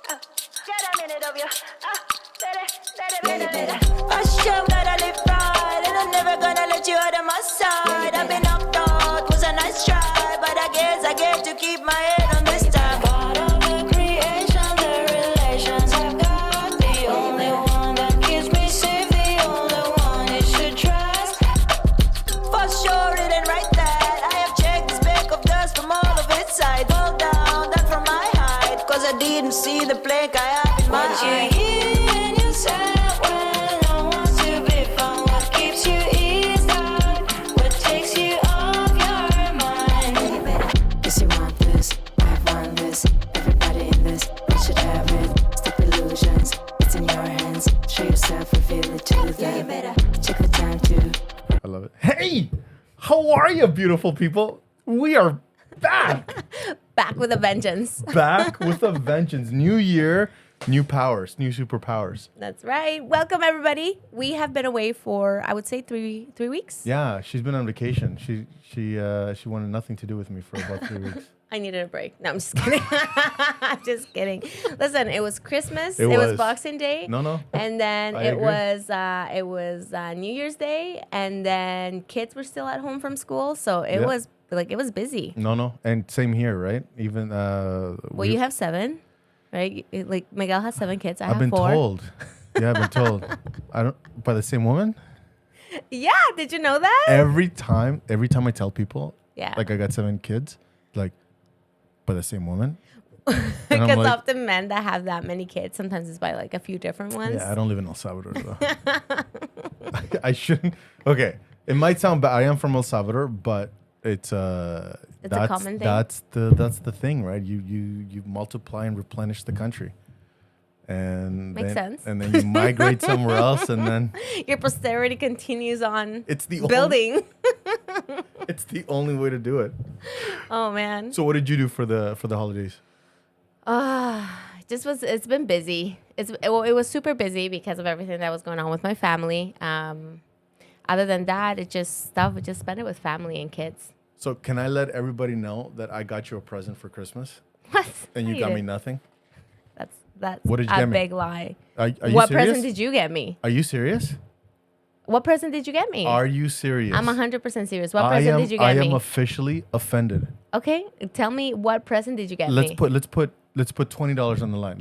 Get a minute of you. I show that I live right, and I'm never gonna let you out of my side. I've been knocked out, was a nice try, but I guess I get to keep my head on this time. Part of the creation, the relations I've got. The only one that keeps me safe, the only one you should trust. For sure, it ain't right that I have checked the speck of dust from all of its sides. Fall down, that from my height, cause I didn't see the plank I have in my eye. I love it. Hey, how are you, beautiful people? We are back. Back with a vengeance. Back with a vengeance. New year, new powers, new superpowers. That's right. Welcome, everybody. We have been away for, I would say, three weeks. Yeah, she's been on vacation. She wanted nothing to do with me for about 3 weeks. I needed a break. No, I'm just kidding. I'm just kidding. Listen, it was Christmas. It was was. Boxing Day. No. And then I it agree. was New Year's Day, and then kids were still at home from school, so it Yeah. was busy. No. And same here, right? Even Well, you have 7, right? Like Miguel has 7 kids. I I've have been 4. told. Yeah, I've been told. I don't by the same woman? Yeah, did you know that? Every time I tell people, Yeah. like I got 7 kids, like by the same woman. And I'm Because like, often men that have that many kids, sometimes it's by like a few different ones. yeah, I don't live in El Salvador though. I shouldn't. Okay, it might sound bad. I am from El Salvador, but it's a that's, common thing. That's the thing, right? You multiply and replenish the country, and Makes then, sense. And then you migrate somewhere else, and then Your posterity continues on it's the building. It's the only way to do it. Oh man. So, what did you do for the holidays? It's been busy. It was super busy because of everything that was going on with my family. Other than that, we just spent it with family and kids. So, can I let everybody know that I got you a present for Christmas, What? and you got me nothing? That's What did you a get me? big lie. Are you What serious? present did you get me? Are you serious? What present did you get me? Are you serious? I'm 100% serious. What present did you get I me? am officially offended. Okay, tell me what present did you get Let's me? put $20 on the line.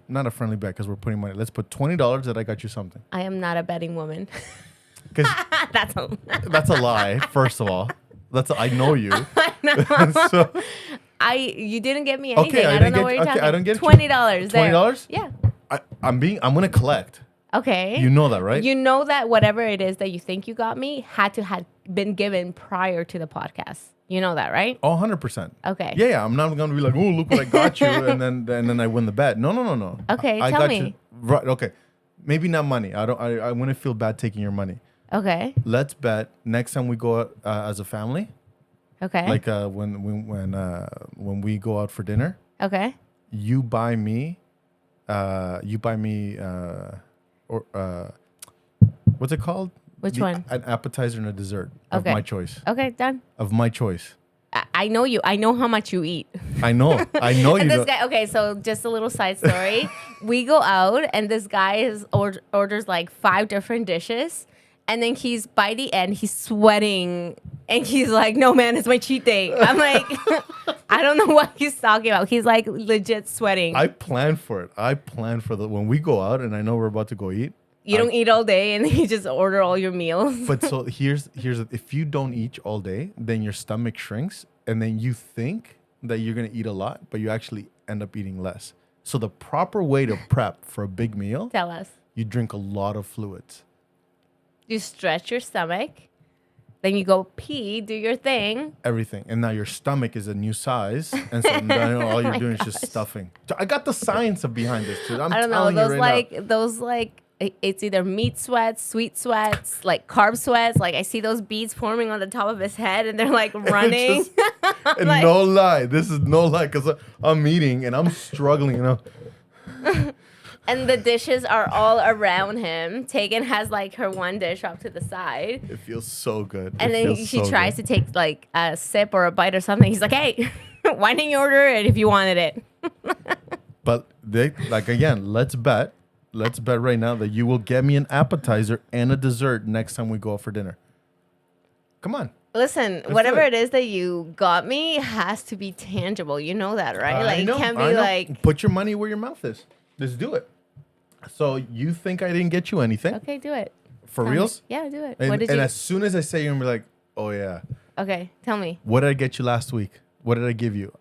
Not a friendly bet because we're putting money. Let's put $20 that I got you something. I am not a betting woman. Because That's a lie. First of all, I know you. So, You didn't get me anything. Okay, I I don't didn't know get- what you're okay, talking. I don't get you. $20. there. $20? Yeah. I'm gonna collect. Okay. You know that, right? You know that whatever it is that you think you got me had been given prior to the podcast. You know that, right? Oh, 100%. Okay. Yeah. I'm not gonna be like, oh, look what I got you, and then I win the bet. No. Okay, I tell got me. you. Right. Okay. Maybe not money. I wouldn't feel bad taking your money. Okay. Let's bet next time we go out as a family. Okay. Like when we go out for dinner, okay. you buy me what's it called? Which one? An appetizer and a dessert of Okay. my choice. Okay, done. Of my choice. I know you. I know how much you eat. I know you. And this don't- guy, okay, so just a little side story. We go out and this guy orders like 5 different dishes. And then by the end, he's sweating. And he's like, no, man, it's my cheat day. I'm like, I don't know what he's talking about. He's like legit sweating. I plan for it. I plan for when we go out and I know we're about to go eat. You don't eat all day and then you just order all your meals. But so here's if you don't eat all day, then your stomach shrinks and then you think that you're going to eat a lot, but you actually end up eating less. So the proper way to prep for a big meal, Tell us. you drink a lot of fluids. You stretch your stomach. Then you go pee, do your thing. Everything. And now your stomach is a new size. And so now all you're doing is just stuffing. So I got the science behind this, dude. I don't know. Those it's either meat sweats, sweet sweats, like carb sweats. Like I see those beads forming on the top of his head and they're like running. And no lie. This is no lie because I'm eating and I'm struggling, And the dishes are all around him. Tegan has like her one dish off to the side. It feels so good. And then she tries to take like a sip or a bite or something. He's like, hey, why didn't you order it if you wanted it? But Like again, let's bet. Let's bet right now that you will get me an appetizer and a dessert next time we go out for dinner. Come on. Listen, do whatever it. it is that you got me has to be tangible. You know that, right? Like, it can't I be know. like, Put your money where your mouth is. Let's do it. So you think I didn't get you anything? okay, do it. For Tell me. reals? Yeah, do it. And, What did and you? as soon as I say, you're gonna be like, "Oh yeah." Okay, tell me. What did I get you last week? What did I give you?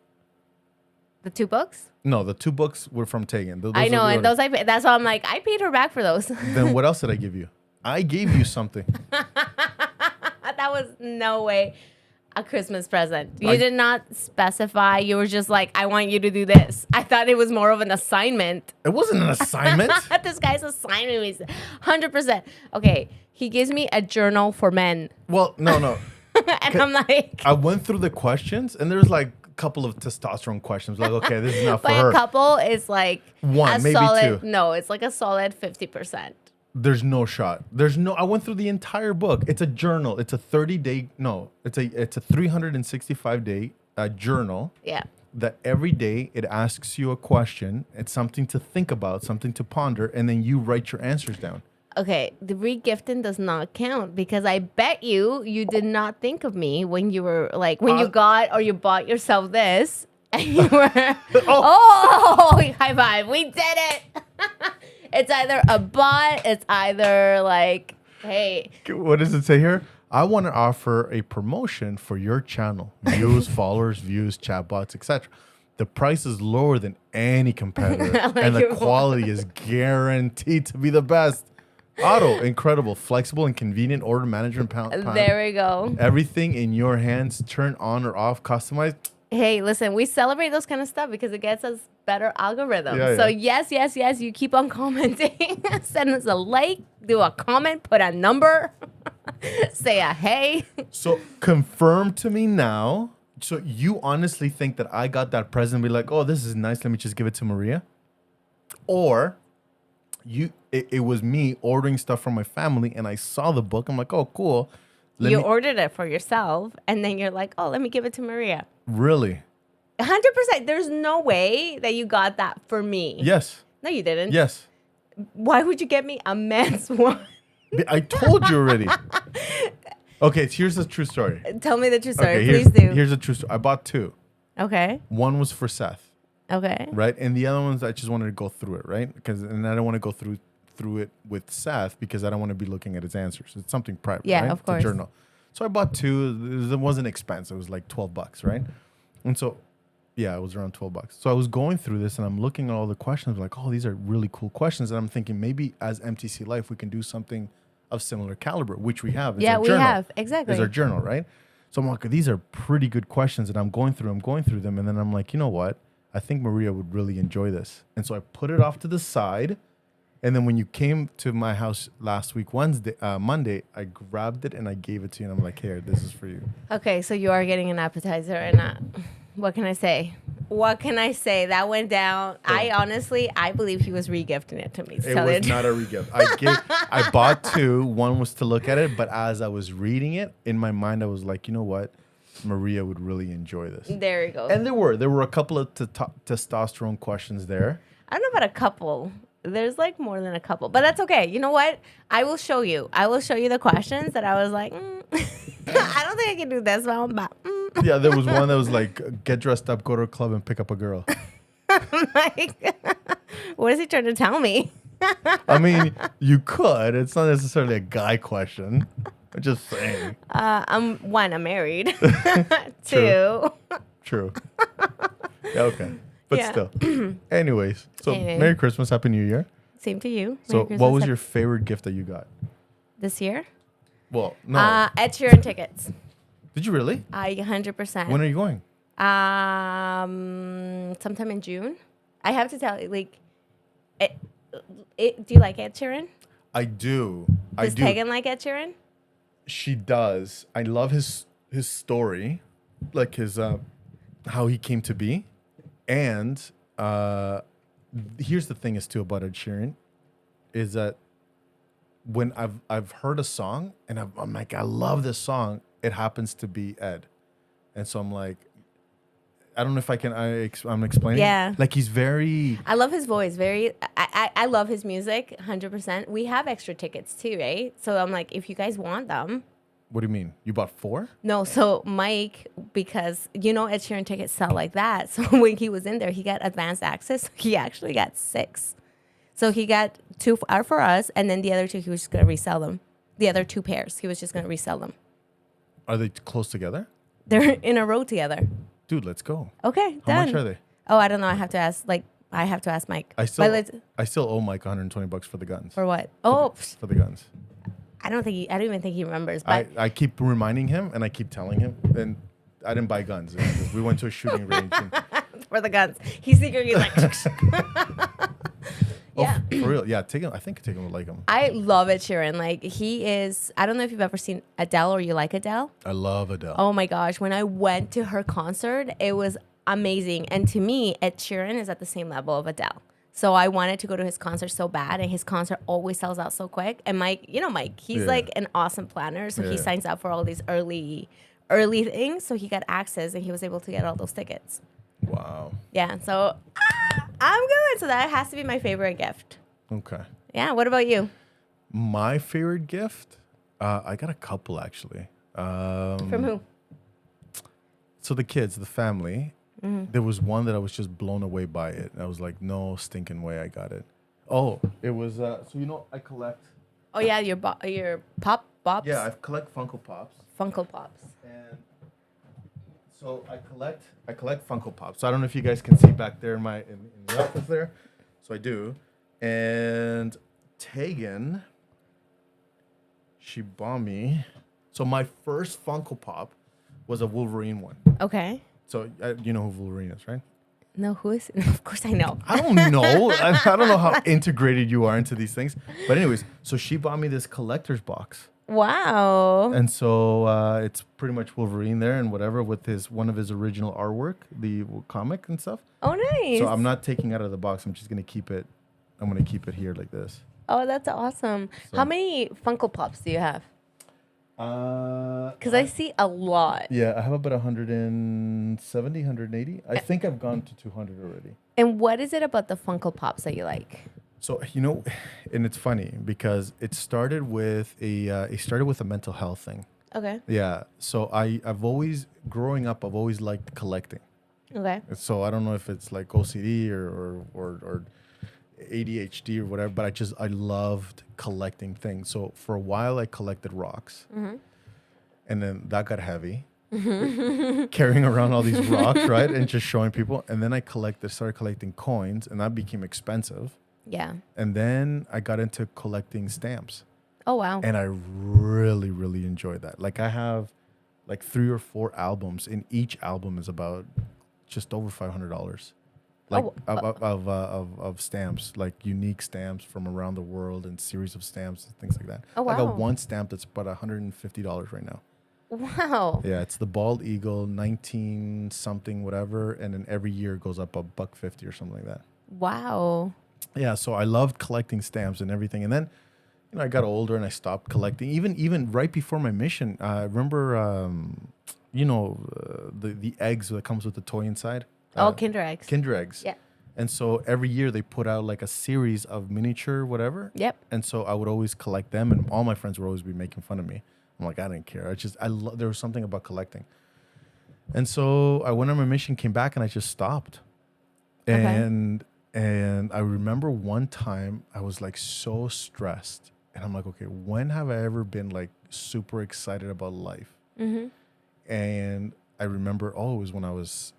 The 2 books? No, the 2 books were from Tegan. I know, and those that's why I'm like, I paid her back for those. Then what else did I give you? I gave you something. That was no way a Christmas present. You did not specify. You were just like, I want you to do this. I thought it was more of an assignment. It wasn't an assignment. This guy's assignment is 100%. Okay, he gives me a journal for men. Well, no. And I'm like, I went through the questions, and there's like a couple of testosterone questions. Like, okay, this is not for by her. a couple is like One, a maybe solid, 2. No, it's like a solid 50%. There's no shot. I went through the entire book. It's a journal. It's a 30-day. No, it's a 365-day journal. Yeah. That every day it asks you a question. It's something to think about, something to ponder, and then you write your answers down. Okay, the regifting does not count because I bet you did not think of me when you were like when you got or you bought yourself this and you were high five, we did it. It's either a bot, it's either like, hey, What does it say here? I want to offer a promotion for your channel. Views, followers, views, chatbots, etc. The price is lower than any competitor, and the your quality is guaranteed to be the best. Auto, incredible, flexible, and convenient order management. There we go. Everything in your hands, turn on or off, customized. Hey, listen, we celebrate those kind of stuff because it gets us better algorithms. Yeah, So yeah. yes, you keep on commenting. Send us a like, do a comment, put a number, say a hey. So confirm to me now. So you honestly think that I got that present and be like, oh, this is nice. Let me just give it to Maria. Or it was me ordering stuff from my family and I saw the book. I'm like, oh, cool. You ordered it for yourself and then you're like, oh, let me give it to Maria. Really? 100%. There's no way that you got that for me. Yes. No, you didn't. Yes. Why would you get me a men's one? I told you already. Okay, here's the true story. Tell me the true story. Okay, Please do. Here's the true story. I bought 2. Okay. One was for Seth, Okay. right? And the other ones, I just wanted to go through it, right? And I don't want to go through it with Seth because I don't want to be looking at his answers. It's something private, Yeah, right? of It's course. a journal. So I bought 2. It wasn't expensive. It was like $12, right? And so, yeah, it was around $12. So I was going through this and I'm looking at all the questions. Like, oh, these are really cool questions. And I'm thinking maybe as MTC Life, we can do something of similar caliber, which we have. It's Yeah, our we journal. have. Exactly. It's our journal, right? So I'm like, these are pretty good questions. And I'm going through them. And then I'm like, you know what? I think Maria would really enjoy this. And so I put it off to the side. And then when you came to my house last week, Monday, I grabbed it and I gave it to you. And I'm like, here, this is for you. Okay, so you are getting an appetizer, and what can I say? What can I say? That went down. I believe he was regifting it to me. It was not a regift. I bought 2. One was to look at it. But as I was reading it, in my mind, I was like, you know what? Maria would really enjoy this. There you go. And there were a couple of testosterone questions there. I don't know about a couple. There's like more than a couple, but that's okay. You know what? I will show you. I will show you the questions that I was like, I don't think I can do this one, but Yeah, there was one that was like, get dressed up, go to a club, and pick up a girl. I'm like, what is he trying to tell me? I mean, you could. It's not necessarily a guy question. I'm just saying. I'm married. True. 2. True. Yeah, okay. But Yeah. still. Anyways, so Anyway. Merry Christmas, Happy New Year. Same to you. So Merry what Christmas. was your favorite gift that you got? this year? Well, no. Ed Sheeran tickets. Did you really? I 100%. When are you going? Sometime in June. I have to tell you, like, do you like Ed Sheeran? I do. Does Tegan like Ed Sheeran? She does. I love his story, like his how he came to be, and here's the thing is too about Ed Sheeran, is that when I've heard a song and I'm like, I love this song, it happens to be Ed, and so I'm like, I don't know if I can. I'm explaining. Yeah. Like he's very. I love his voice. I love his music. 100%. We have extra tickets too, right? So I'm like, if you guys want them. What do you mean? You bought 4? No, so Mike, because Ed Sheeran tickets sell like that. So when he was in there, he got advanced access. He actually got 6. So he got 2 are for us, and then the other 2 he was just gonna resell them. The other 2 pairs he was just gonna resell them. Are they close together? They're in a row together. Dude, let's go. Okay, How done. much are they? Oh, I don't know. I have to ask. I have to ask Mike. I But still owe Mike $120 for the guns. for what? Oh, For the guns. I don't even think he remembers. But I keep reminding him and I keep telling him, and I didn't buy guns. We went to a shooting range. And, for the guns, he's secretly like. Yeah. for real. Yeah, take him. I think take him would like him. I love Ed Sheeran. Like he is. I don't know if you've ever seen Adele or you like Adele. I love Adele. Oh my gosh! When I went to her concert, it was amazing. And to me, Ed Sheeran is at the same level of Adele. So I wanted to go to his concert so bad, and his concert always sells out so quick. And Mike, Mike, he's Yeah. like an awesome planner. So he Yeah. signs up for all these early things. So he got access, and he was able to get all those tickets. Wow. Yeah. So I'm good. So that has to be my favorite gift. Okay. Yeah. What about you? My favorite gift? I got a couple actually. From who? So the kids, the family, there was one that I was just blown away by it. I was like, no stinking way I got it. Oh, it was, I collect. Oh yeah, your pop bops. Yeah, I collect Funko Pops. Funko Pops. And so I collect Funko Pops. So I don't know if you guys can see back there in the office there. So I do. And Tegan, she bought me. So my first Funko Pop was a Wolverine one. Okay. So you know who Wolverine is, right? No, who is? Of course I know. I don't know. I don't know how integrated you are into these things. But anyways, so she bought me this collector's box. Wow. And so it's pretty much Wolverine there and whatever with one of his original artwork, the comic and stuff. Oh, nice. So I'm not taking it out of the box. I'm just going to keep it. I'm going to keep it here like this. Oh, that's awesome. So- How many Funko Pops do you have? Because I see a lot. Yeah, I have about 170, 180. I think I've gone to 200 already. And what is it about the Funko Pops that you like? So, and it's funny because it started with a mental health thing. Okay. Yeah. So I've always, growing up, I've always liked collecting. Okay. So I don't know if it's like OCD or ADHD or whatever, but I loved collecting things. So for a while I collected rocks, and then that got heavy, carrying around all these rocks, right, and just showing people. And then I started collecting coins, and that became expensive. Yeah. And then I got into collecting stamps, Oh, wow. and I really, really enjoyed that. Like I have like 3 or 4 albums, and each album is about just over $500. Like of stamps, like unique stamps from around the world and series of stamps and things like that. Oh, I got wow. one stamp that's about $150 right now. Wow. Yeah, it's the bald eagle, 19 something, whatever, and then every year it goes up $1.50 or something like that. Wow. Yeah, so I loved collecting stamps and everything, and then I got older and I stopped collecting. Even right before my mission, I remember the eggs that comes with the toy inside. Kinder Eggs. Kinder Eggs. Yeah. And so every year they put out like a series of miniature whatever. Yep. And so I would always collect them, and all my friends would always be making fun of me. I'm like, I didn't care. There was something about collecting. And so I went on my mission, came back, and I just stopped. Okay. And I remember one time I was like so stressed, and I'm like, okay, when have I ever been like super excited about life? Mm-hmm. And I remember, it was when I was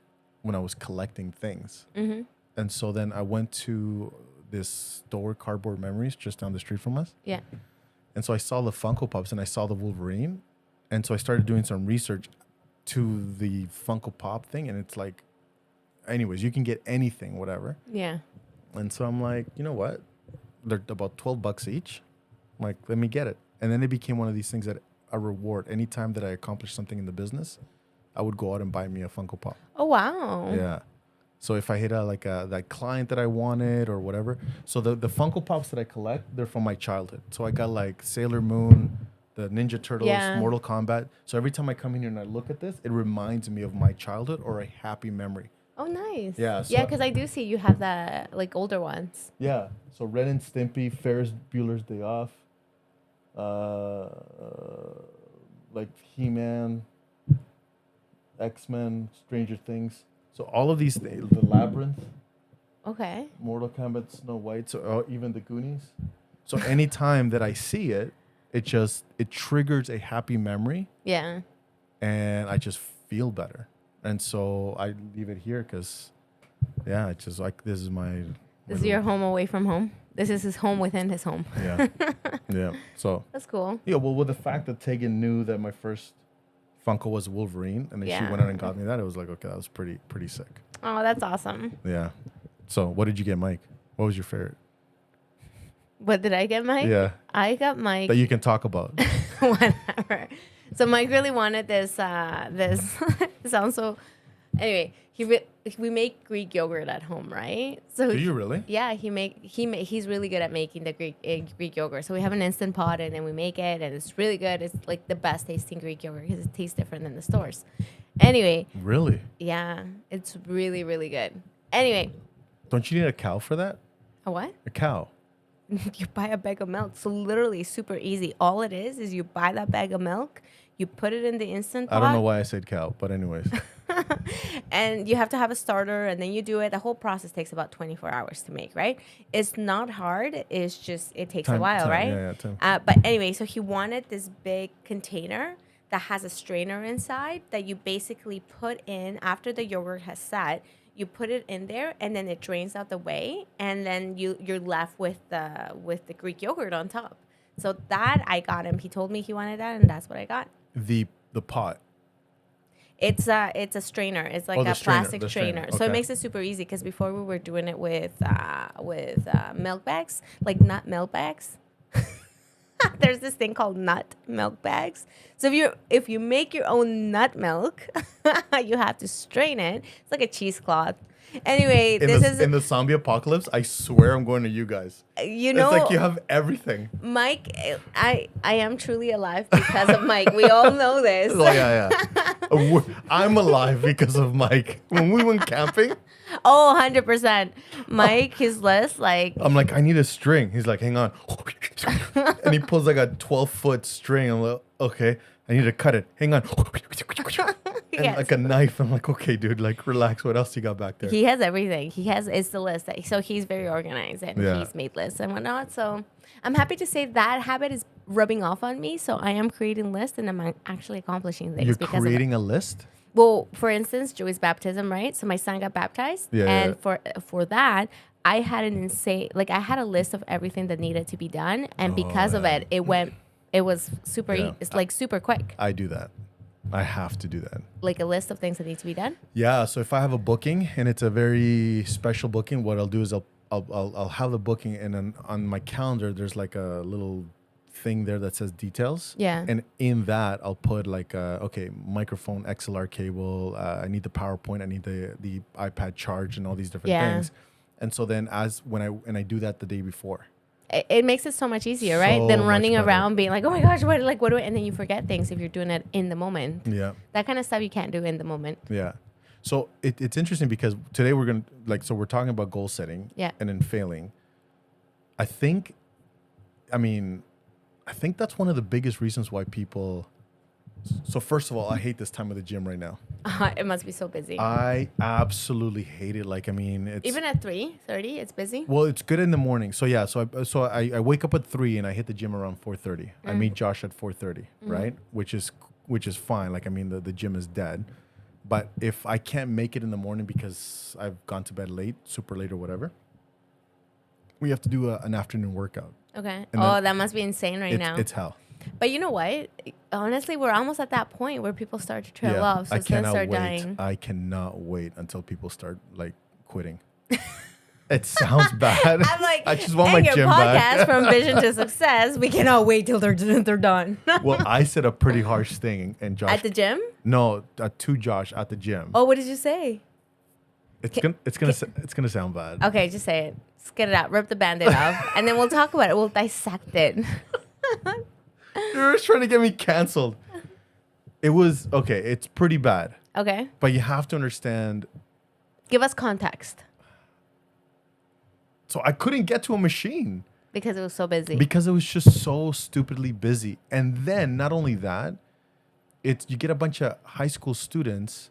collecting things. Mm-hmm. And so then I went to this store, Cardboard Memories, just down the street from us. Yeah. And so I saw the Funko Pops and I saw the Wolverine. And so I started doing some research to the Funko Pop thing. And it's like, anyways, you can get anything, whatever. Yeah. And so I'm like, you know what? They're about $12 each. I'm like, let me get it. And then it became one of these things that a reward. Anytime that I accomplished something in the business, I would go out and buy me a Funko Pop. Oh, wow. Yeah. So if I hit that client that I wanted or whatever. So the Funko Pops that I collect, they're from my childhood. So I got like Sailor Moon, the Ninja Turtles, Yeah. Mortal Kombat. So every time I come in here and I look at this, it reminds me of my childhood or a happy memory. Oh, nice. Yeah, Yeah, so- because I do see you have the like older ones. Yeah. So Ren and Stimpy, Ferris Bueller's Day Off, like He-Man, X-Men, Stranger Things. So all of these, the Labyrinth, Okay. Mortal Kombat, Snow White, so even the Goonies. So anytime that I see it, it triggers a happy memory, Yeah. and I just feel better. And so I leave it here because, yeah, it's just like this is my. This is your home away from home. This is his home within his home. Yeah, yeah. So That's cool. yeah, well, with the fact that Tegan knew that my first Funko was Wolverine, and then Yeah. she went out and got me that, it was like, okay, that was pretty sick. Oh, that's awesome. Yeah. So what did you get, Mike? What was your favorite? What did I get, Mike? Yeah, I got Mike. that you can talk about. Whatever. So Mike really wanted this. This it sounds so. Anyway, we make Greek yogurt at home, right? So Do you really? yeah, he's really good at making the Greek yogurt. So we have an instant pot, and then we make it, and it's really good. It's like the best tasting Greek yogurt because it tastes different than the stores. Anyway, Really? yeah, it's really really good. Anyway, Don't you need a cow for that? a what? A cow. You buy a bag of milk. So literally super easy. All it is you buy that bag of milk, you put it in the instant pot. I don't know why I said cow, but anyways. And you have to have a starter, and then you do it. The whole process takes about 24 hours to make, right? It's not hard. It's just, it takes a while, right? Yeah, time. But anyway, so he wanted this big container that has a strainer inside that you basically put in after the yogurt has set. You put it in there, and then it drains out the whey, and then you're left with the Greek yogurt on top. So that I got him. He told me he wanted that, and that's what I got. The pot. It's a strainer. It's like Oh, the a strainer, plastic the strainer. strainer. So it Okay. makes it super easy because before we were doing it with milk bags, like nut milk bags. There's this thing called nut milk bags. So if you make your own nut milk, you have to strain it. It's like a cheesecloth. Anyway, In the zombie apocalypse, I swear I'm going to you guys. you know, It's like you have everything. Mike. I am truly alive because of Mike. We all know this. Oh, yeah. I'm alive because of Mike. When we went camping, Oh, 100%. Mike, his list, like, I'm like, I need a string. He's like, hang on. And he pulls like a 12-foot string. I'm like, okay, I need to cut it. Hang on. And Yes. like a knife. I'm like, okay, dude, like relax. What else you got back there? he has everything. It's the list. So he's very organized, and Yeah. he's made lists and whatnot. So I'm happy to say that habit is rubbing off on me. So I am creating lists, and I'm actually accomplishing things You're because creating a list? well, for instance, Joey's baptism, right? So my son got baptized, Yeah, and yeah. for that, I had an insane, like I had a list of everything that needed to be done, and because of it, it was super. Yeah. It's like super quick, I do that. I have to do that. like a list of things that need to be done. Yeah. So if I have a booking and it's a very special booking, what I'll do is I'll have the booking, and then on my calendar there's like a little thing there that says details. Yeah. And in that I'll put like okay, microphone, XLR cable. I need the PowerPoint. I need the iPad charge and all these different Yeah. things. And so then when I do that the day before. It makes it so much easier, right? So Than much running better. around being like, oh my gosh, what do I, and then you forget things if you're doing it in the moment. Yeah. That kind of stuff you can't do in the moment. Yeah. So it's interesting because today we're we're talking about goal setting, Yeah. and then failing. I think that's one of the biggest reasons why people. So first of all, I hate this time of the gym right now. It must be so busy. I absolutely hate it. Like, I mean, it's Even at 3:30, it's busy. well, it's good in the morning. So yeah, I wake up at 3 and I hit the gym around 4:30. I meet Josh at 4:30, right? Which is fine. Like, I mean, the gym is dead. But if I can't make it in the morning because I've gone to bed late, super late or whatever, we have to do an afternoon workout. Okay. And Oh, then that must be insane right now. It's hell. But you know what? Honestly, we're almost at that point where people start to trail off. So I it's gonna cannot start wait. dying. I cannot wait until people start like quitting. It sounds bad. I'm like, I just want my your gym podcast back. from vision to success. We cannot wait till they're done. Well, I said a pretty harsh thing, and Josh. At the gym? No, to Josh at the gym. Oh, what did you say? It's gonna sound bad. Okay, just say it. Just get it out. Rip the band-aid off, and then we'll talk about it. We'll dissect it. You're trying to get me canceled. It was okay. It's pretty bad, Okay. but you have to understand. Give us context So I couldn't get to a machine because it was so busy. because it was just so stupidly busy. And then not only that, it's you get a bunch of high school students,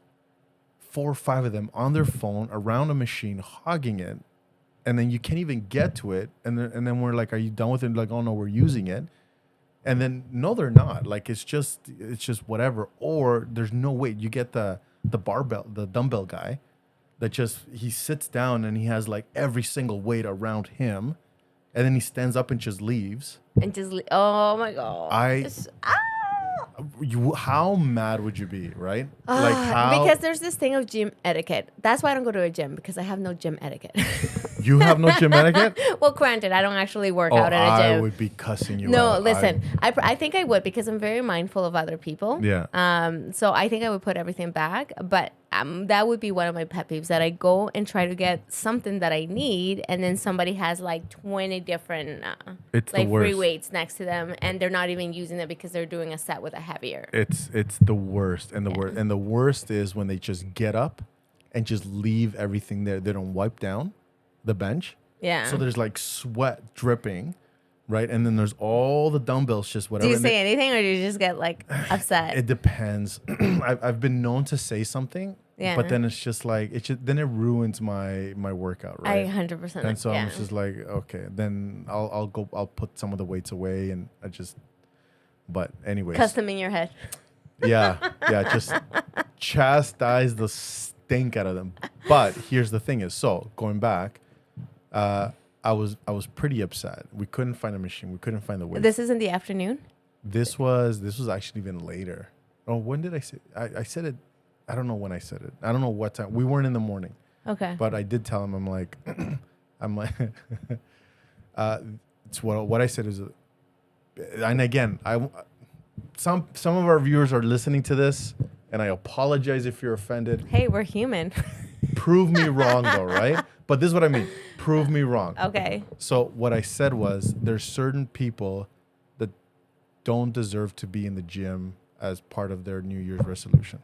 4 or 5 of them on their phone around a machine, hogging it, and then you can't even get to it. And then we're like, "Are you done with it?" Like, "Oh no, we're using it." And then no, they're not. Like it's just whatever. Or there's no way. You get the barbell, the dumbbell guy, that just he sits down and he has like every single weight around him, and then he stands up and just leaves. And just, oh my God. How mad would you be, right? Like how Because there's this thing of gym etiquette. That's why I don't go to a gym, because I have no gym etiquette. you have no gym etiquette? Well, granted, I don't actually work Oh, out at a gym. I would be cussing you No, out. listen. I think I would, because I'm very mindful of other people. Yeah. So I think I would put everything back. But that would be one of my pet peeves, that I go and try to get something that I need, and then somebody has like 20 different It's the like free worst. weights next to them, and they're not even using it because they're doing a set with a heavier. It's the worst, and the worst is when they just get up and just leave everything there. They don't wipe down the bench. Yeah. So there's like sweat dripping, right? And then there's all the dumbbells, just whatever. Do you And say anything, or do you just get like upset? it depends. I've been known to say something, Yeah. but then it's just like then it ruins my workout, right? 100%. And so yeah. I'm just like, okay, then I'll put some of the weights away, and but anyways, Custom in your head. yeah, just chastise the stink out of them. But here's the thing: is so going back, I was pretty upset. We couldn't find a machine. We couldn't find the weights. This is in the afternoon. This was actually even later. Oh, when did I say? I said it. I don't know when I said it. I don't know what time. We weren't in the morning, Okay. but I did tell him. I'm like, it's what I said is, and again, some of our viewers are listening to this, and I apologize if you're offended. Hey, we're human. Prove me wrong, though, right? But this is what I mean. Prove me wrong. Okay. So what I said was, there's certain people that don't deserve to be in the gym as part of their New Year's resolution.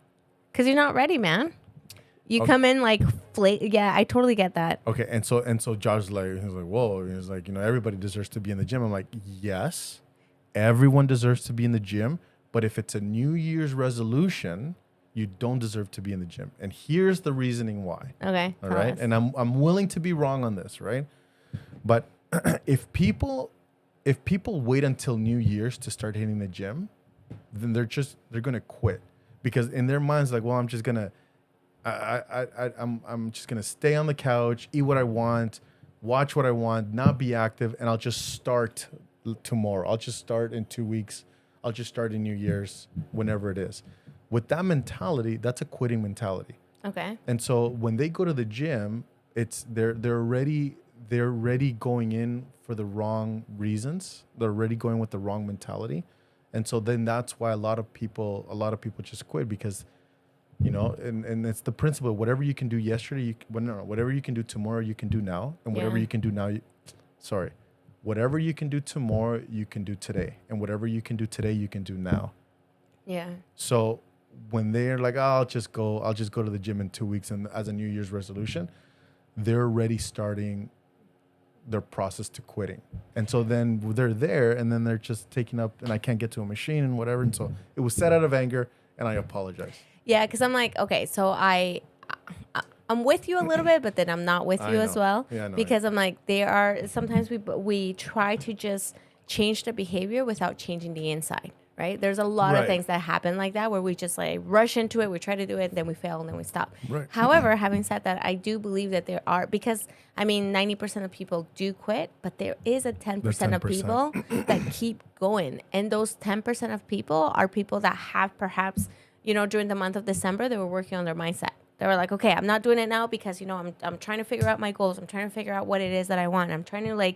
Because you're not ready, man. You Okay. come in like Yeah, I totally get that. Okay, and so Josh's like, he's like, whoa, he's like, everybody deserves to be in the gym. I'm like, yes, everyone deserves to be in the gym, but if it's a New Year's resolution, you don't deserve to be in the gym. And here's the reasoning why. Okay. All tell right, us. and I'm willing to be wrong on this, right? But if people wait until New Year's to start hitting the gym, then they're gonna quit, because in their minds, like, well, I'm just gonna stay on the couch, eat what I want, watch what I want, not be active, and I'll just start tomorrow. I'll just start in 2 weeks. I'll just start in New Year's, whenever it is. With that mentality, that's a quitting mentality. Okay. And so when they go to the gym, they're already going in for the wrong reasons. They're already going with the wrong mentality. And so then that's why a lot of people just quit, because, and it's the principle, whatever you can do yesterday, whatever you can do tomorrow, you can do now. And whatever Yeah. you can do now, whatever you can do tomorrow, you can do today. And whatever you can do today, you can do now. Yeah. So when they're like, oh, I'll just go to the gym in 2 weeks, and as a New Year's resolution, they're already starting their process to quitting. And so then they're there, and then they're just taking up, and I can't get to a machine and whatever. And so it was said out of anger, and I apologize. Yeah, because I'm like, okay, so I'm with you a little bit, but then I'm not with I you as know. well. Yeah, I know. Because I'm like, sometimes we try to just change the behavior without changing the inside, right? There's a lot of Right. things that happen like that, where we just like rush into it, we try to do it, then we fail, and then we stop. Right. However, having said that, I do believe that there are, because 90% of people do quit, but there is a 10% of 10%. people that keep going. And those 10% of people are people that have perhaps, during the month of December, they were working on their mindset. They were like, okay, I'm not doing it now because, I'm trying to figure out my goals. I'm trying to figure out what it is that I want. I'm trying to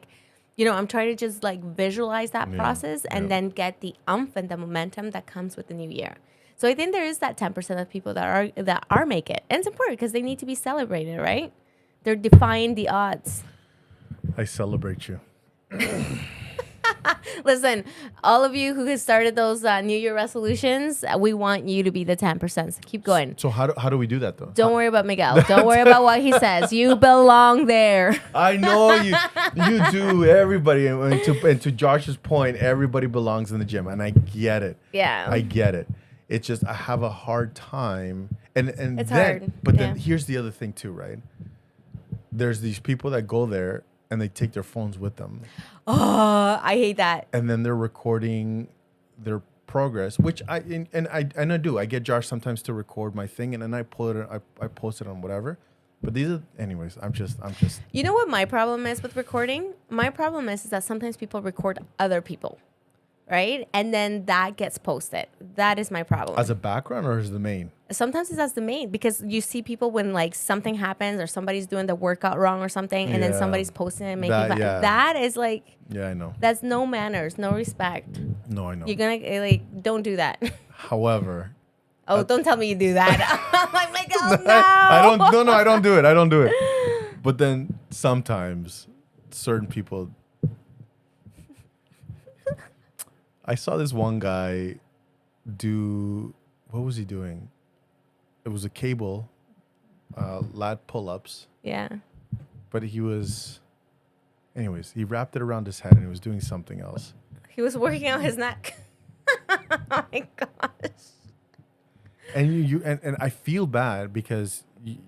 I'm trying to just like visualize that Yeah, process and yeah. then get the umph and the momentum that comes with the new year. So I think there is that 10% of people that are make it. And it's important because they need to be celebrated, right? They're defying the odds. I celebrate you. Listen, all of you who has started those New Year resolutions, we want you to be the 10%. So keep going. So how do we do that though? Don't worry about Miguel. Don't worry about what he says. You belong there. I know you do. Everybody, and to Josh's point, everybody belongs in the gym, and I get it. Yeah. I get it. It's just I have a hard time, and It's then, hard. But then Yeah. here's the other thing too, right? There's these people that go there and they take their phones with them, Oh, I hate that. and then they're recording their progress, which I do. I get Josh sometimes to record my thing, and then I post it on whatever. But these are, anyways. I'm just. You know what my problem is with recording? My problem is that sometimes people record other people, right? And then that gets posted. That is my problem. As a background or as the main? Sometimes it's as the main, because you see people when like something happens or somebody's doing the workout wrong or something, and then Yeah. somebody's posting it and making That- yeah. that is like, Yeah, I know. that's no manners, no respect. No, I know. You're gonna like, don't do that. However, Oh, don't tell me you do that. I'm like, oh no. I don't. No, I don't do it. I don't do it. But then sometimes certain people. I saw this one guy do. What was he doing? It was a cable, lat pull-ups, Yeah. but he was. Anyways, he wrapped it around his head and he was doing something else. He was working out his neck. Oh my gosh. And and I feel bad because you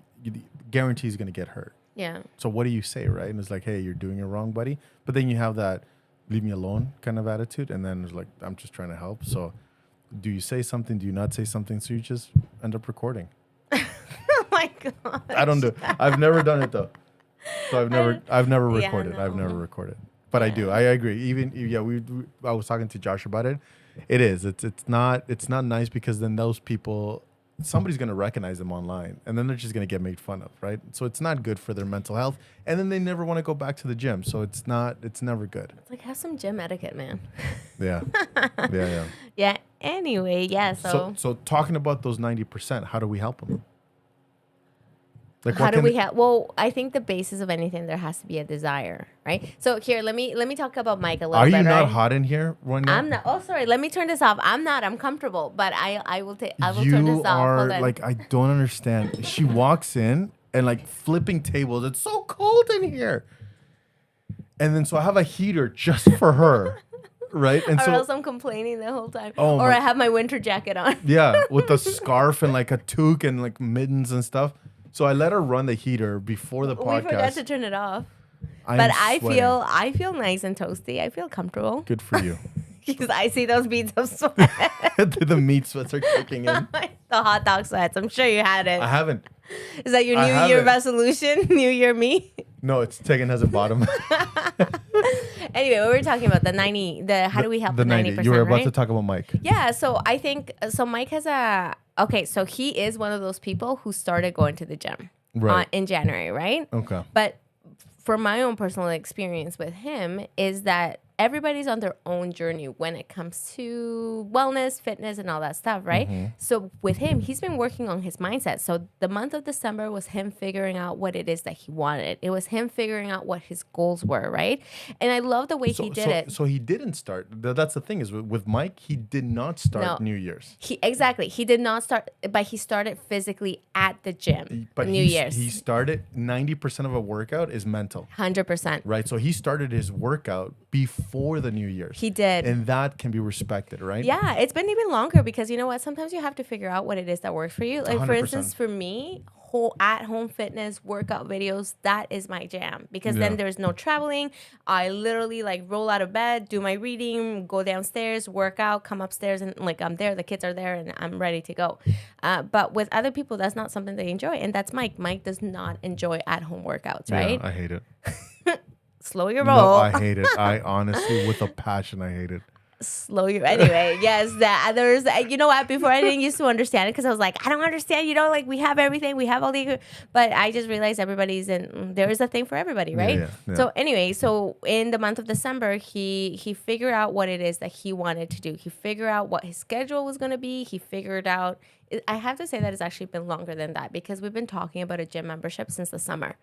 guarantee he's gonna get hurt. Yeah. So what do you say, right? And it's like, hey, you're doing it wrong, buddy. But then you have that leave me alone kind of attitude, and then it's like, I'm just trying to help. So do you say something? Do you not say something? So you just end up recording. Oh my god. I don't do. I've never done it though. So I've never Yeah, recorded. I've no. never recorded. But I do. I agree. Even yeah, I was talking to Josh about it. It is. It's not nice because then those people, somebody's gonna recognize them online, and then they're just gonna get made fun of, right? So it's not good for their mental health, and then they never want to go back to the gym. So it's never good. It's like, have some gym etiquette, man. Yeah, yeah. Yeah. Anyway, yeah. So talking about those 90%, how do we help them? Like How what do can we have? Well, I think the basis of anything, there has to be a desire, right? So here, let me talk about Mike a little Are bit. you not right? hot in here right now? I'm not. Oh, sorry. Let me turn this off. I'm not. I'm comfortable, but I will turn this off. are Hold on. like, I don't understand. She walks in and like flipping tables. It's so cold in here. And then so I have a heater just for her, right? And or so else I'm complaining the whole time. Oh or my- I have my winter jacket on. yeah, with a scarf and like a toque and like mittens and stuff. So I let her run the heater before the We forgot to podcast. turn it off. I'm But I sweating. feel nice and toasty. I feel comfortable Good for you. because I see those beads of sweat. The meat sweats are kicking in. The hot dog sweats. I'm sure you had it. I haven't. Is that your I New Year haven't. resolution? New Year me? No, it's Tegan has a bottom. Anyway, we were talking about the 90. How do we help the 90%? You were about right? to talk about Mike. Yeah, so I think Mike has so he is one of those people who started going to the gym Right. in January, right? Okay. But for my own personal experience with him is that everybody's on their own journey when it comes to wellness, fitness, and all that stuff, right? Mm-hmm. So with him, he's been working on his mindset. So the month of December was him figuring out what it is that he wanted. It was him figuring out what his goals were, right? And I love the way he did it. So he didn't start. That's the thing is with Mike, he did not start No. New Year's. He did not start, but he started physically at the gym. But New Year's. he started 90% of a workout is mental, 100%. right? So he started his workout before the New Year's. He did. And that can be respected, right? Yeah, it's been even longer because you know what? Sometimes you have to figure out what it is that works for you. Like for 100%. instance, for me, at-home fitness workout videos, that is my jam because Yeah. then there's no traveling. I literally like roll out of bed, do my reading, go downstairs, work out, come upstairs, and like I'm there. The kids are there, and I'm ready to go. But with other people, that's not something they enjoy, and that's Mike. Mike does not enjoy at-home workouts, right? Yeah, I hate it. Slow your No, roll. I hate it. I honestly, with a passion, I hate it. Slow your anyway. Yes, that there's. You know what? Before I didn't used to understand it because I was like, I don't understand. You know, like we have everything, we have all the. But I just realized everybody's in. There is a thing for everybody, right? yeah. So anyway, so in the month of December, he figured out what it is that he wanted to do. He figured out what his schedule was going to be. He figured out I have to say that it's actually been longer than that because we've been talking about a gym membership since the summer.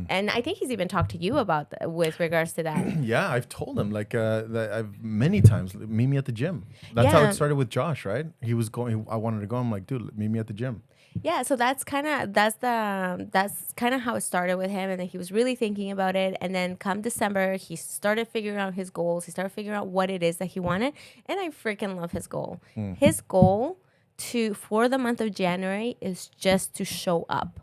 And I think he's even talked to you about with regards to that. Yeah, I've told him like that I've many times meet me at the gym. That's how Yeah. it started with Josh, right? He was going. I wanted to go. I'm like, dude, meet me at the gym. Yeah, so that's kind of how it started with him, and then he was really thinking about it. And then come December, he started figuring out his goals. He started figuring out what it is that he wanted, and I freaking love his goal. His goal for the month of January is just to show up.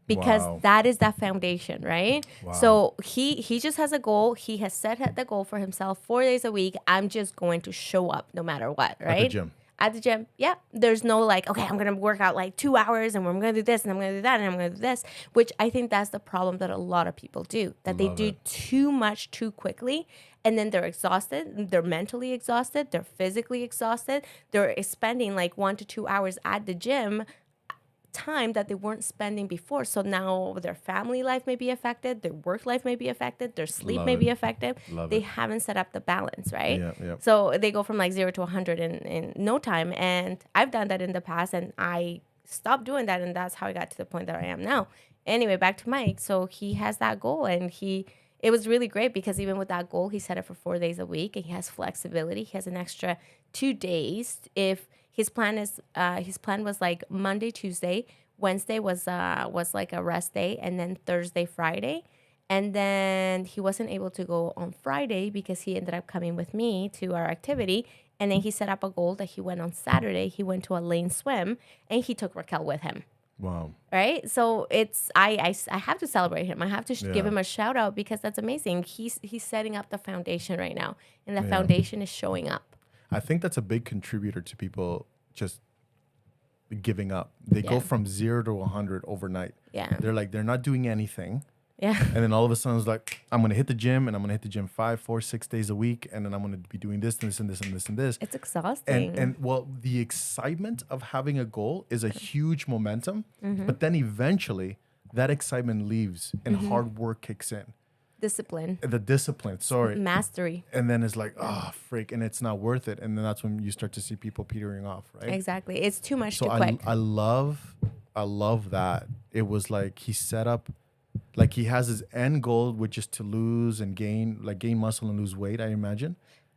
Because Wow. that is that foundation, right? Wow. So he just has a goal. He has set the goal for himself 4 days a week. I'm just going to show up no matter what, right? gym. At the gym, yeah. There's no like, okay, I'm gonna work out like 2 hours and I'm gonna do this and I'm gonna do that and I'm gonna do this, which I think that's the problem that a lot of people do. That they Love do it. too much too quickly, and then they're exhausted. They're mentally exhausted. They're physically exhausted. They're spending like 1 to 2 hours at the gym time that they weren't spending before. So now their family life may be affected, their work life may be affected, their sleep Love may it. be affected. Love They it. haven't set up the balance, right? Yeah, yeah. So they go from like 0 to 100 in no time. And I've done that in the past and I stopped doing that. And that's how I got to the point that I am now. Anyway, back to Mike. So he has that goal and it was really great because even with that goal, he set it for 4 days a week and he has flexibility. He has an extra 2 days. If his plan was like Monday, Tuesday, Wednesday was like a rest day, and then Thursday, Friday. And then he wasn't able to go on Friday because he ended up coming with me to our activity. And then he set up a goal that he went on Saturday. He went to a lane swim and he took Raquel with him. Wow. Right. So I have to celebrate him. I have to give Yeah. him a shout out because that's amazing. He's setting up the foundation right now, and the foundation is showing up. I think that's a big contributor to people just giving up. They go Yeah. from 0 to 100 overnight. Yeah. They're not doing anything. Yeah. And then all of a sudden it's like, I'm going to hit the gym and I'm going to hit the gym 5, 4, 6 days a week. And then I'm going to be doing this and this and this and this and this. It's exhausting. And well, the excitement of having a goal is a huge momentum. But then eventually that excitement leaves and hard work kicks in. Discipline, The discipline, sorry. mastery. And then it's like, oh, freak. And it's not worth it. And then that's when you start to see people petering off, right? Exactly. It's too much So too quick. I love that. It was like he set up, like he has his end goal, which is to lose and gain muscle and lose weight, I imagine.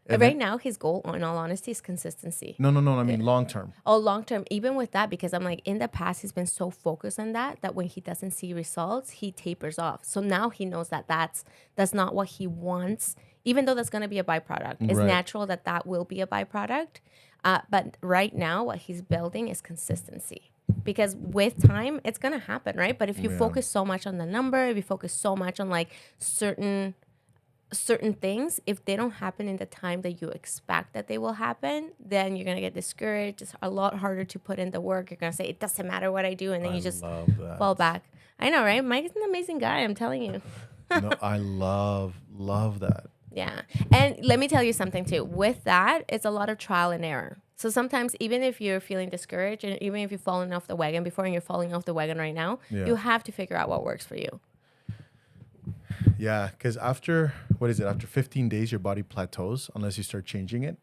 And Right then- now, his goal, in all honesty, is consistency. No. I mean, long term. Oh, long term, even with that, because I'm like, in the past, he's been so focused on that when he doesn't see results, he tapers off. So now he knows that that's not what he wants, even though that's going to be a byproduct. It's Right. natural that will be a byproduct. But right now, what he's building is consistency. Because with time, it's going to happen, right? But if you focus so much on the number, if you focus so much on like certain things, if they don't happen in the time that you expect that they will happen, then you're going to get discouraged. It's a lot harder to put in the work. You're going to say, it doesn't matter what I do. And then you just love that. fall back. I know, right? Mike is an amazing guy. I'm telling you. No, I love that. Yeah. And let me tell you something too. With that, it's a lot of trial and error. So sometimes even if you're feeling discouraged and even if you've fallen off the wagon before and you're falling off the wagon right now, Yeah. you have to figure out what works for you. Yeah, because after 15 days, your body plateaus unless you start changing it.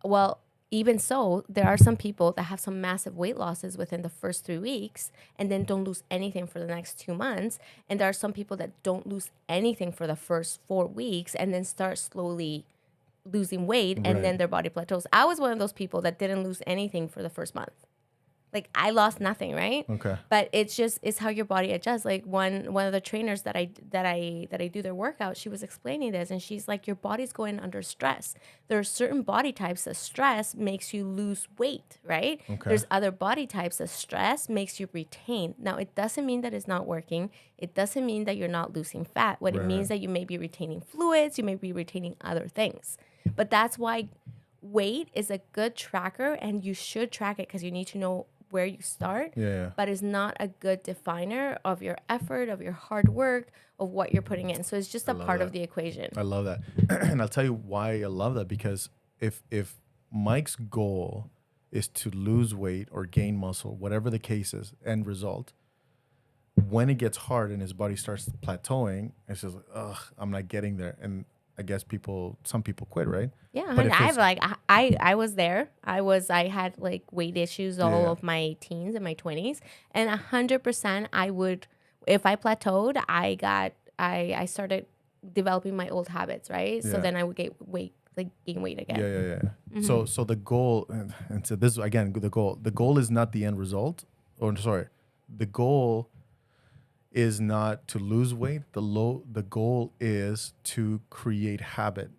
Well, even so, there are some people that have some massive weight losses within the first 3 weeks and then don't lose anything for the next 2 months. And there are some people that don't lose anything for the first 4 weeks and then start slowly losing weight and Right. then their body plateaus. I was one of those people that didn't lose anything for the first month. Like I lost nothing, right? Okay. But it's how your body adjusts. Like one of the trainers that I do their workout, she was explaining this, and she's like, your body's going under stress. There are certain body types that stress makes you lose weight, right? Okay. There's other body types that stress makes you retain. Now it doesn't mean that it's not working. It doesn't mean that you're not losing fat. What it Right, means right. that you may be retaining fluids, you may be retaining other things. But that's why weight is a good tracker, and you should track it because you need to know where you start, Yeah. but it's not a good definer of your effort, of your hard work, of what you're putting in. So it's just a love part that. of the equation. I love that. And I'll tell you why I love that, because if Mike's goal is to lose weight or gain muscle, whatever the case is, end result, when it gets hard and his body starts plateauing, it's just like, ugh, I'm not getting there. And I guess some people quit, right? Yeah, But honey, if I it's- have like I was there. I had like weight issues all Yeah. of my teens and my 20s, and 100% I would, if I plateaued, I started developing my old habits, right? So Yeah. then I would gain weight again. Yeah. So the goal, and so this again, the goal is not the end result. Or sorry, the goal is not to lose weight. The goal is to create habit,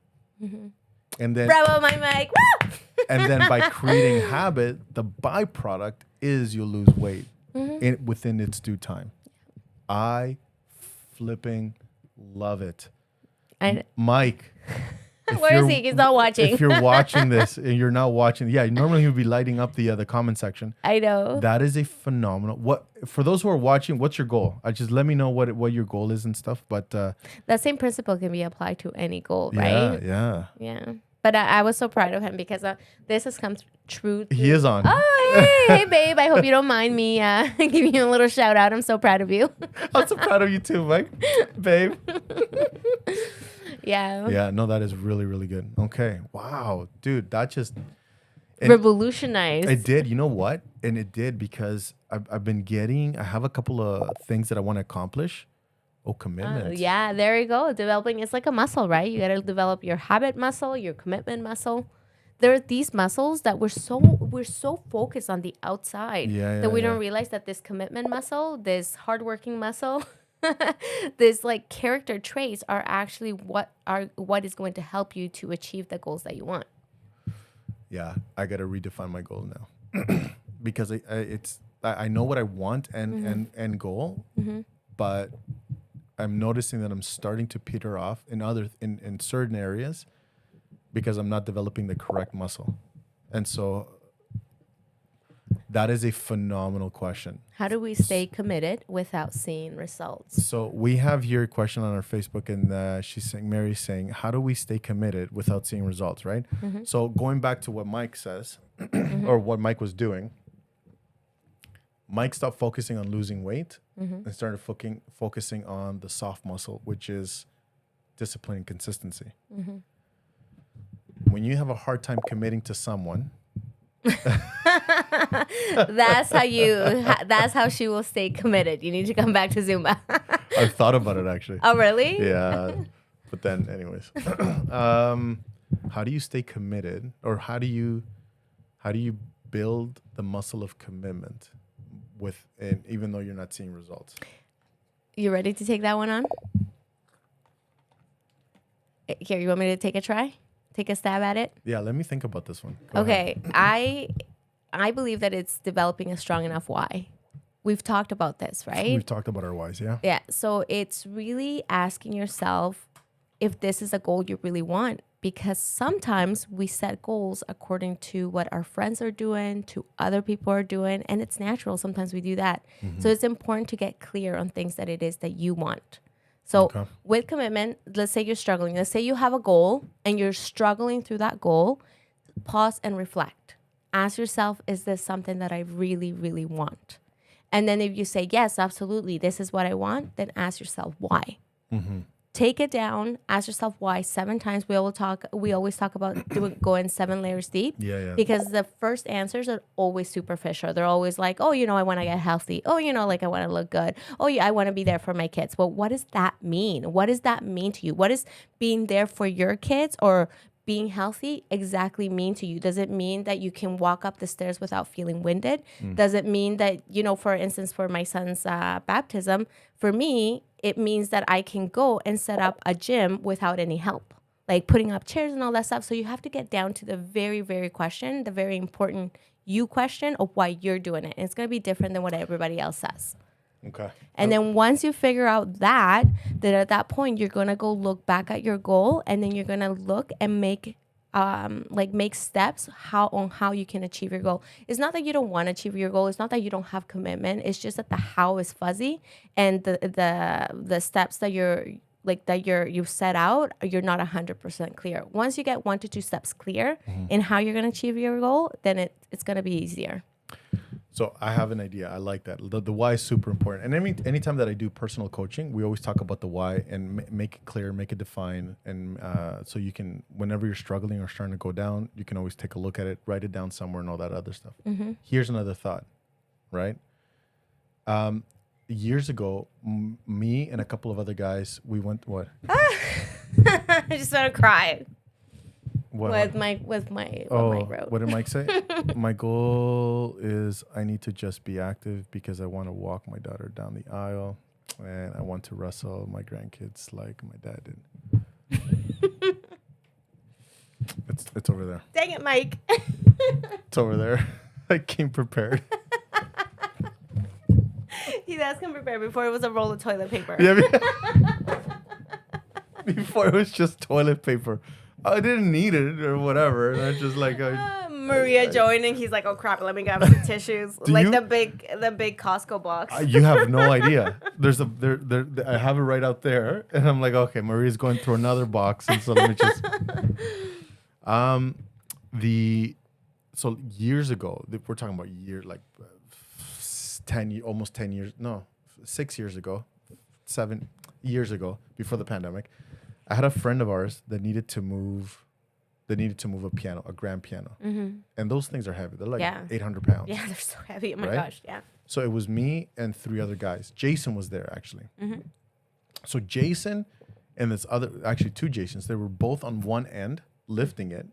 and then Bravo, my mic. Woo! and then by creating habit, the byproduct is you lose weight within its due time. I flipping love it, Mike. if Where is you're- he? He's not watching. If you're watching this and you're not watching, yeah, normally you'd be lighting up the comment section. I know. That is a phenomenal. What for those who are watching? What's your goal? I just let me know what your goal is and stuff. But That same principle can be applied to any goal, yeah, right? yeah, Yeah. But I was so proud of him because this has come true. he is on. Oh, hey, babe. I hope you don't mind me giving you a little shout out. I'm so proud of you. I'm so proud of you too, Mike, babe. Yeah. Yeah, no, that is really really good. Okay, wow, dude, that just Revolutionized. it did. You know what? And it did because I've been getting. I have a couple of things that I want to accomplish. Oh, commitment. Yeah, there you go. Developing it's like a muscle, right? You got to develop your habit muscle, your commitment muscle. There are these muscles that we're so focused on the outside that we don't realize that this commitment muscle, this hardworking muscle, this like character traits are actually what is going to help you to achieve the goals that you want. Yeah, I got to redefine my goal now because I know what I want and goal, but I'm noticing that I'm starting to peter off in certain areas because I'm not developing the correct muscle. And so that is a phenomenal question. How do we stay committed without seeing results? So we have here a question on our Facebook, and she's saying, Mary's saying, how do we stay committed without seeing results, right? So going back to what Mike says, or what Mike was doing, Mike stopped focusing on losing weight and started focusing on the soft muscle, which is discipline and consistency. When you have a hard time committing to someone, That's how she will stay committed. You need to come back to Zumba. I've thought about it actually. Oh, really? Yeah. But then anyways, how do you stay committed, or how do you build the muscle of commitment even though you're not seeing results? You ready to take that one on? Here, you want me to take a try? Take a stab at it? Yeah, let me think about this one. Go ahead. Okay. I believe that it's developing a strong enough why. We've talked about this, right? We've talked about our whys, yeah. Yeah. So it's really asking yourself if this is a goal you really want. Because sometimes we set goals according to what our friends are doing, to other people are doing, and it's natural. Sometimes we do that. So it's important to get clear on things that it is that you want. So with commitment, let's say you're struggling. Let's say you have a goal and you're struggling through that goal. Pause and reflect. Ask yourself, is this something that I really, really want? And then if you say, yes, absolutely, this is what I want, then ask yourself why. Take it down. Ask yourself why 7 times. We always talk about going 7 layers deep. Yeah. Because the first answers are always superficial. They're always like, oh, I want to get healthy. Oh, like I want to look good. Oh, yeah, I want to be there for my kids. But what does that mean? What does that mean to you? What does being there for your kids or being healthy exactly mean to you? Does it mean that you can walk up the stairs without feeling winded? Does it mean that, for instance, for my son's baptism, for me, it means that I can go and set up a gym without any help, like putting up chairs and all that stuff. So you have to get down to the very, very question, the very important you question of why you're doing it. And it's going to be different than what everybody else says. Okay. And then once you figure out that, then at that point, you're going to go look back at your goal, and then you're going to look and make steps on how you can achieve your goal. It's not that you don't want to achieve your goal. It's not that you don't have commitment. It's just that the how is fuzzy, and the steps that you've set out, you're not 100% clear. Once you get 1 to 2 steps clear in how you're going to achieve your goal, then it's going to be easier. So I have an idea. I like that. The why is super important. And anytime that I do personal coaching, we always talk about the why and make it clear, make it defined. And so you can, whenever you're struggling or starting to go down, you can always take a look at it, write it down somewhere and all that other stuff. Here's another thought, right? Years ago, me and a couple of other guys, we went, what? I just want to cry. What? With Mike wrote. What did Mike say? My goal is I need to just be active because I want to walk my daughter down the aisle and I want to wrestle my grandkids like my dad did. It's over there. Dang it, Mike. It's over there. I came prepared. He's asking prepared before it was a roll of toilet paper. Yeah, before it was just toilet paper. I didn't need it or whatever. And I just like Maria joining. He's like, oh crap, let me grab some tissues. Like the big Costco box. You have no idea. There's I have it right out there, and I'm like, okay, Maria's going through another box, and so let me just. So years ago, we're talking about almost 10 years, no, 6 years ago, 7 years ago, before the pandemic. I had a friend of ours that needed to move a piano, a grand piano. And those things are heavy. They're like 800 pounds. Yeah, they're so heavy. Oh my right? gosh, yeah. So it was me and 3 other guys. Jason was there, actually. So Jason and this other, actually 2 Jasons, they were both on one end lifting it.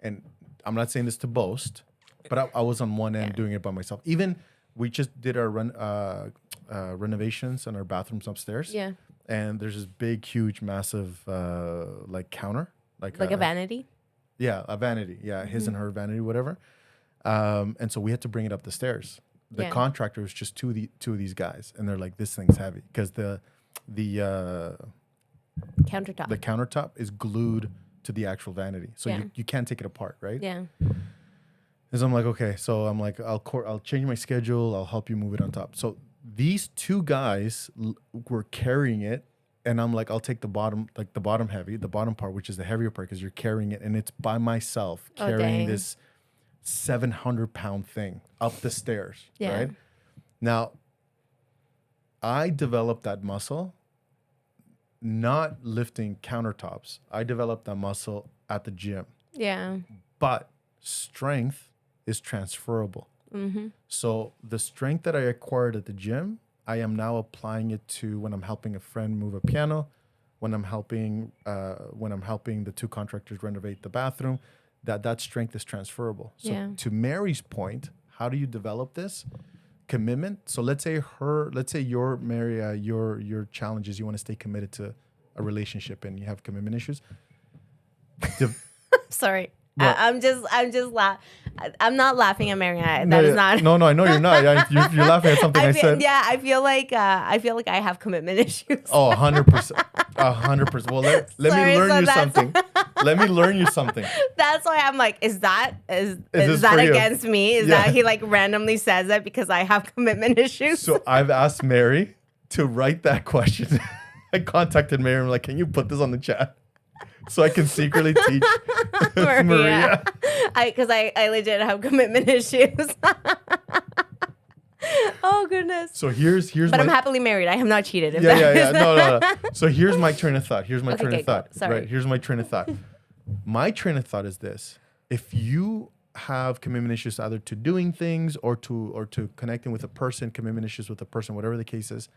And I'm not saying this to boast, but I was on one end doing it by myself. Even we just did our renovations on our bathrooms upstairs. Yeah. And there's this big, huge, massive like counter. Like a vanity? Yeah, a vanity. Yeah, his and her vanity, whatever. And so we had to bring it up the stairs. The contractor was just two of these guys. And they're like, this thing's heavy. Because the countertop is glued to the actual vanity. So you can't take it apart, right? Yeah. And so I'm like, okay. So I'm like, I'll change my schedule. I'll help you move it on top. So these 2 guys were carrying it. And I'm like, I'll take the bottom part, which is the heavier part, because you're carrying it. And it's by myself carrying this 700-pound thing up the stairs, right? Now, I developed that muscle not lifting countertops. I developed that muscle at the gym. Yeah. But strength is transferable. So the strength that I acquired at the gym, I am now applying it to when I'm helping a friend move a piano, when I'm helping the 2 contractors renovate the bathroom. That strength is transferable. So to Mary's point, how do you develop this? Commitment. So let's say your Mary, your challenge is you want to stay committed to a relationship and you have commitment issues. Sorry. I'm just I'm not laughing at Marianne. No, I know you're not. You're laughing at something I said. Yeah, I feel like I have commitment issues. Oh, 100%. 100%. Well, let me learn you something. Let me learn you something. That's why I'm like, is that that against me? Is that he like randomly says it because I have commitment issues? So I've asked Mary to write that question. I contacted Mary and I'm like, can you put this on the chat? So I can secretly teach Maria. Because I legit have commitment issues. Oh goodness. So here's. But I'm happily married. I have not cheated. Yeah. No. So here's my train of thought. Here's my train of thought. Sorry. Right. Here's my train of thought. My train of thought is this: if you have commitment issues either to doing things or to connecting with a person, commitment issues with a person, whatever the case is,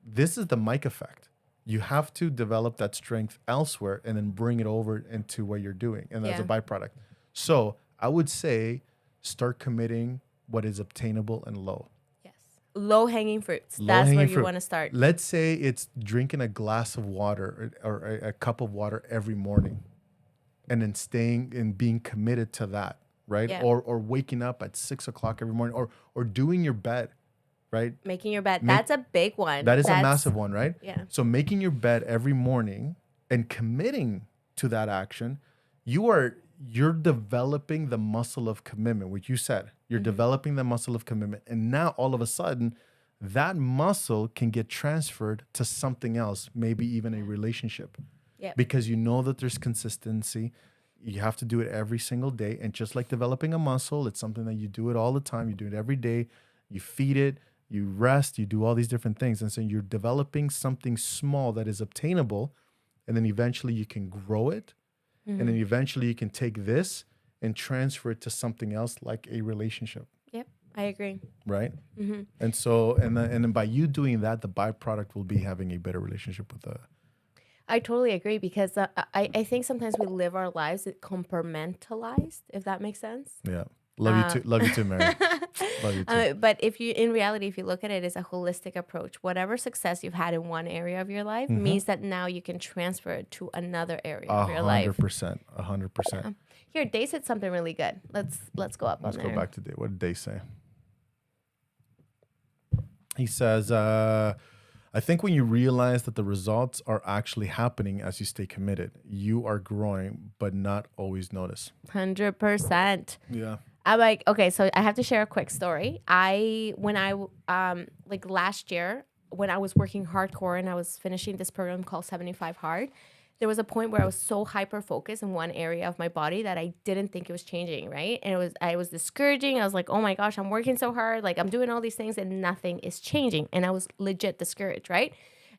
this is the Mike effect. You have to develop that strength elsewhere and then bring it over into what you're doing. And that's a byproduct. So I would say start committing what is obtainable and low. Yes. Low hanging fruits. That's where you want to start. Let's say it's drinking a glass of water or a cup of water every morning and then staying and being committed to that, right? Yeah. Or waking up at 6 o'clock every morning or doing your bed. Right? Making your bed. That's a big one. That's a massive one, right? Yeah. So making your bed every morning and committing to that action, you're developing the muscle of commitment, which you said. You're developing the muscle of commitment. And now all of a sudden, that muscle can get transferred to something else, maybe even a relationship. Yeah. Because you know that there's consistency. You have to do it every single day. And just like developing a muscle, it's something that you do it all the time. You do it every day. You feed it, you rest, you do all these different things. And so you're developing something small that is obtainable. And then eventually you can grow it. And then eventually you can take this and transfer it to something else like a relationship. Yep, I agree. Right? And so, and then by you doing that, the byproduct will be having a better relationship with the... I totally agree because I think sometimes we live our lives compartmentalized, if that makes sense. Yeah. Love you too, Mary. Love you too. But if you, in reality, if you look at it as a holistic approach, whatever success you've had in one area of your life means that now you can transfer it to another area of your life. 100%. 100%. Here, Day said something really good. Let's go up on there. Let's go back to Day. What did Day say? He says, I think when you realize that the results are actually happening as you stay committed, you are growing, but not always notice. 100%. Yeah. I'm like, okay, so I have to share a quick story. When I last year, when I was working hardcore and I was finishing this program called 75 Hard, there was a point where I was so hyper focused in one area of my body that I didn't think it was changing, right? And I was discouraging. I was like, oh my gosh, I'm working so hard. Like I'm doing all these things and nothing is changing. And I was legit discouraged, right?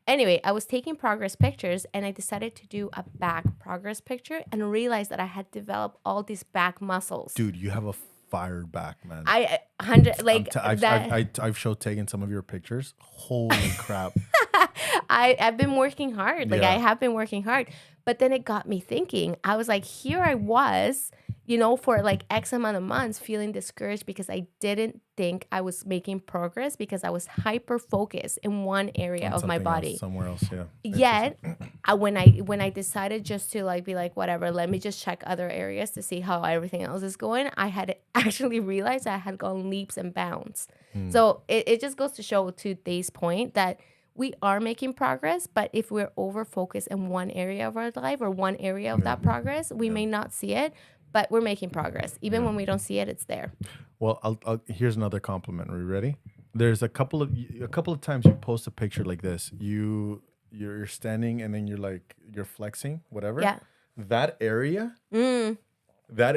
Anyway, I was taking progress pictures and I decided to do a back progress picture and realized that I had developed all these back muscles. Dude, you have a fired back, man. I've showed taking some of your pictures. Holy crap. I've been working hard. Yeah. I have been working hard. But then it got me thinking. I was like, here I was, for like X amount of months feeling discouraged because I didn't think I was making progress because I was hyper focused in one area of my body. Else, somewhere else, yeah. Yet, when I decided just to be like, whatever, let me just check other areas to see how everything else is going, I had actually realized I had gone leaps and bounds. So it just goes to show, to Day's point, that we are making progress, but if we're over focused in one area of our life or one area of that progress, we may not see it, but we're making progress. Even when we don't see it, it's there. Well, here's another compliment. Are you ready? There's a couple of times you post a picture like this. You're standing and then you're flexing, whatever. Yeah. That area. That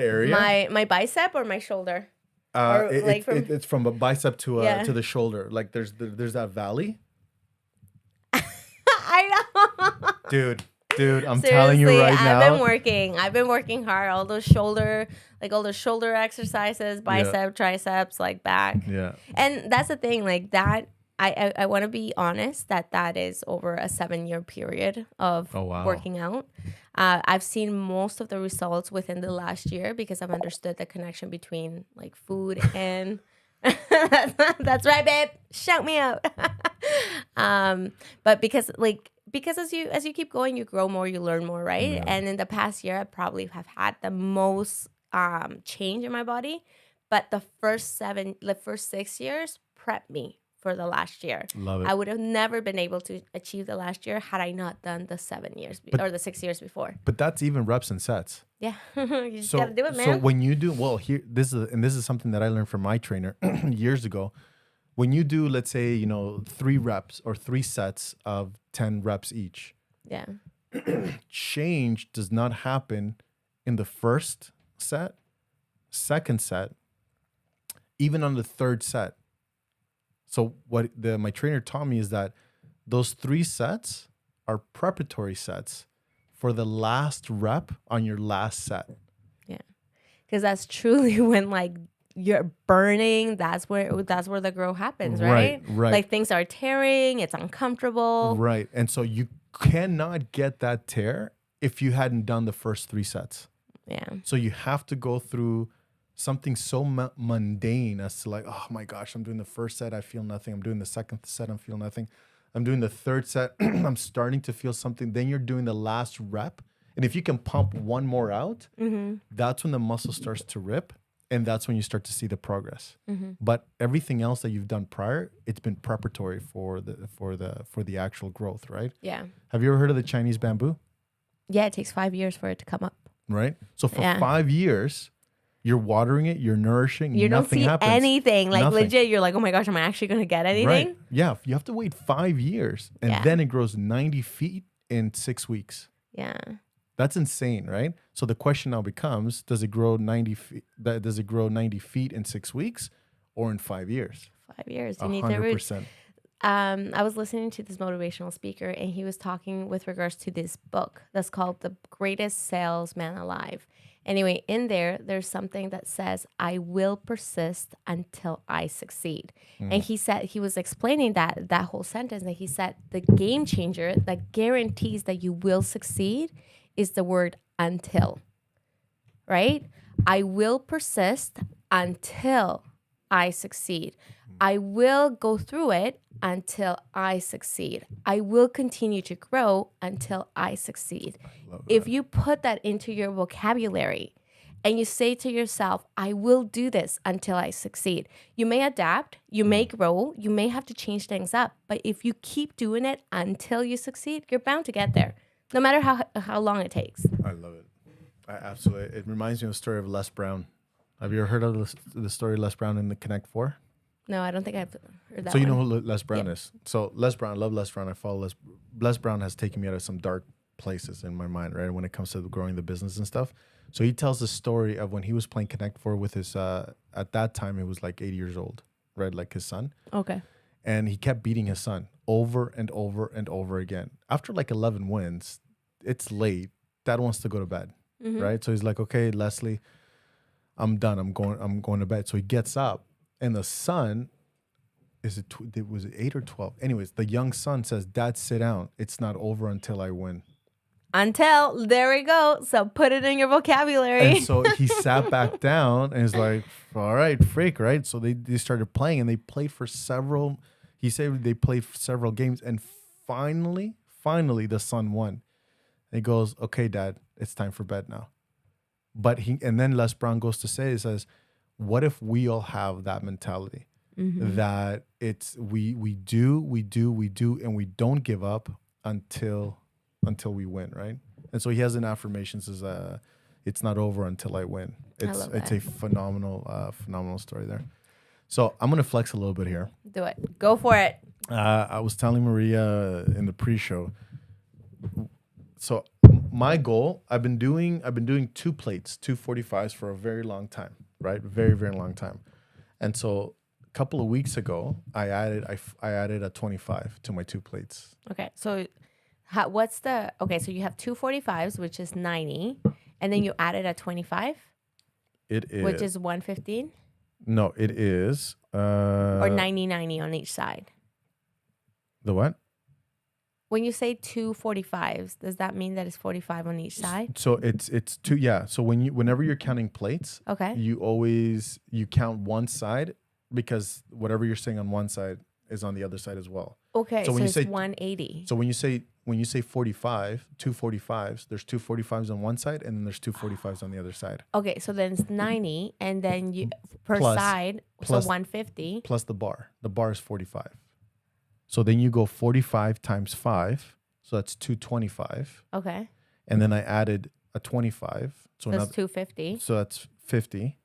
area. My bicep or my shoulder. It's from a bicep to the shoulder. Like there's that valley. I know. Dude, I'm telling you right now. I've been working hard. All those shoulder exercises, bicep, triceps, back. Yeah. And that's the thing, that I want to be honest that is over a 7-year period of working out. I've seen most of the results within the last year because I've understood the connection between food and that's right, babe. Shout me out. But because as you keep going, you grow more, you learn more, right? Yeah. And in the past year, I probably have had the most change in my body. But the first 6 years prepped me for the last year. Love it. I would have never been able to achieve the last year had I not done the 7 years or the 6 years before. But that's even reps and sets. Yeah, you just gotta do it, man. So when you do this is something that I learned from my trainer years ago. When you do, let's say, 3 reps or 3 sets of 10 reps each. Yeah. Change does not happen in the first set, second set, even on the third set. So what my trainer taught me is that those 3 sets are preparatory sets for the last rep on your last set. Yeah. Because that's truly when you're burning, that's where the growth happens, right? Right. Things are tearing, it's uncomfortable. Right. And so you cannot get that tear if you hadn't done the first 3 sets. Yeah. So you have to go through something so mundane as to oh my gosh, I'm doing the first set, I feel nothing. I'm doing the second set, I'm feeling nothing. I'm doing the third set, I'm starting to feel something. Then you're doing the last rep. And if you can pump one more out, that's when the muscle starts to rip. And that's when you start to see the progress. But everything else that you've done prior, it's been preparatory for the actual growth, right? Yeah. Have you ever heard of the Chinese bamboo? Yeah, it takes 5 years for it to come up. Right? So for 5 years, you're watering it, you're nourishing, you nothing don't see happens. anything. Nothing. Legit, you're oh my gosh, am I actually going to get anything? Right. Yeah, you have to wait 5 years. And then it grows 90 feet in 6 weeks. Yeah. That's insane, right? So the question now becomes, does it grow 90 feet, does it grow 90 feet in 6 weeks or in 5 years? 5 years. You need the roots. 100%. I was listening to this motivational speaker, and he was talking with regards to this book that's called The Greatest Salesman Alive. Anyway, in there, there's something that says, I will persist until I succeed. And he said, he was explaining that whole sentence, and he said, the game changer that guarantees that you will succeed is the word until, right? I will persist until I succeed. I will go through it until I succeed. I will continue to grow until I succeed. If you put that into your vocabulary and you say to yourself, I will do this until I succeed. You may adapt, you may grow, you may have to change things up, but if you keep doing it until you succeed, you're bound to get there, no matter how long it takes. I love it. I absolutely. It reminds me of the story of Les Brown. Have you ever heard of the story of Les Brown in the Connect Four? No, I don't think I've heard that. So you know who Les Brown is. So Les Brown, I love Les Brown. I follow Les Brown has taken me out of some dark places in my mind, right? When it comes to growing the business and stuff. So he tells the story of when he was playing Connect Four with his, at that time, he was like 80 years old, right? Like his son. Okay. And he kept beating his son over and over and over again. After like 11 wins, it's late. Dad wants to go to bed, right? So he's like, okay, Leslie, I'm done. I'm going to bed. So he gets up. And the son, was it 8 or 12? Anyways, the young son says, Dad, sit down. It's not over until I win. Until, there we go. So put it in your vocabulary. And so he sat back down and he's like, all right, freak, right? So they started playing and they played for several, he said they played for several games. And finally, the son won. And he goes, okay, Dad, it's time for bed now. And then Les Brown goes to say, he says, what if we all have that mentality that it's we do, and we don't give up until we win, right? And so he has an affirmation says, it's not over until I win. It's a phenomenal story there. So I'm gonna flex a little bit here. Do it. Go for it. I was telling Maria in the pre-show. So my goal, I've been doing 2 plates, 245s for a very long time. Right, very, very long time, and so a couple of weeks ago, I added a 25 to my 2 plates. Okay, so so you have 245s, which is 90, and then you added a 25. It is, which is 115. No, it is or 90 on each side. The what? When you say 245s, does that mean that it's 45 on each side? So it's 2, yeah. So whenever you're counting plates, okay, you count one side because whatever you're saying on one side is on the other side as well. Okay, so when you it's say 180. So when you say 45, 245s, there's 245s on one side and then there's 245s on the other side. Okay, so then it's 90 and then you per side, so 150 plus the bar. The bar is 45. So then you go 45 times 5. So that's 225. Okay. And then I added a 25. So that's 250. So that's 50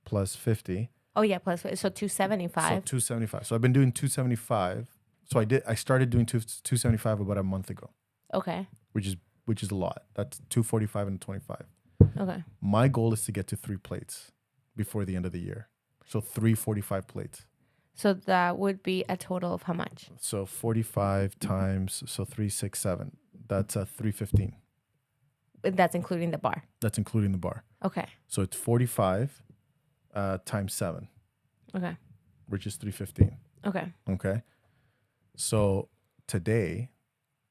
plus 50. Oh, yeah. Plus, so 275. So 275. So I've been doing 275. So I started doing 275 about a month ago. Okay. Which is a lot. That's 245 and 25. Okay. My goal is to get to 3 plates before the end of the year. So 345 plates. So that would be a total of how much? So 45 times, so 367. That's 315. That's including the bar. That's including the bar. Okay. So it's 45 times 7. Okay. Which is 315. Okay. Okay. So today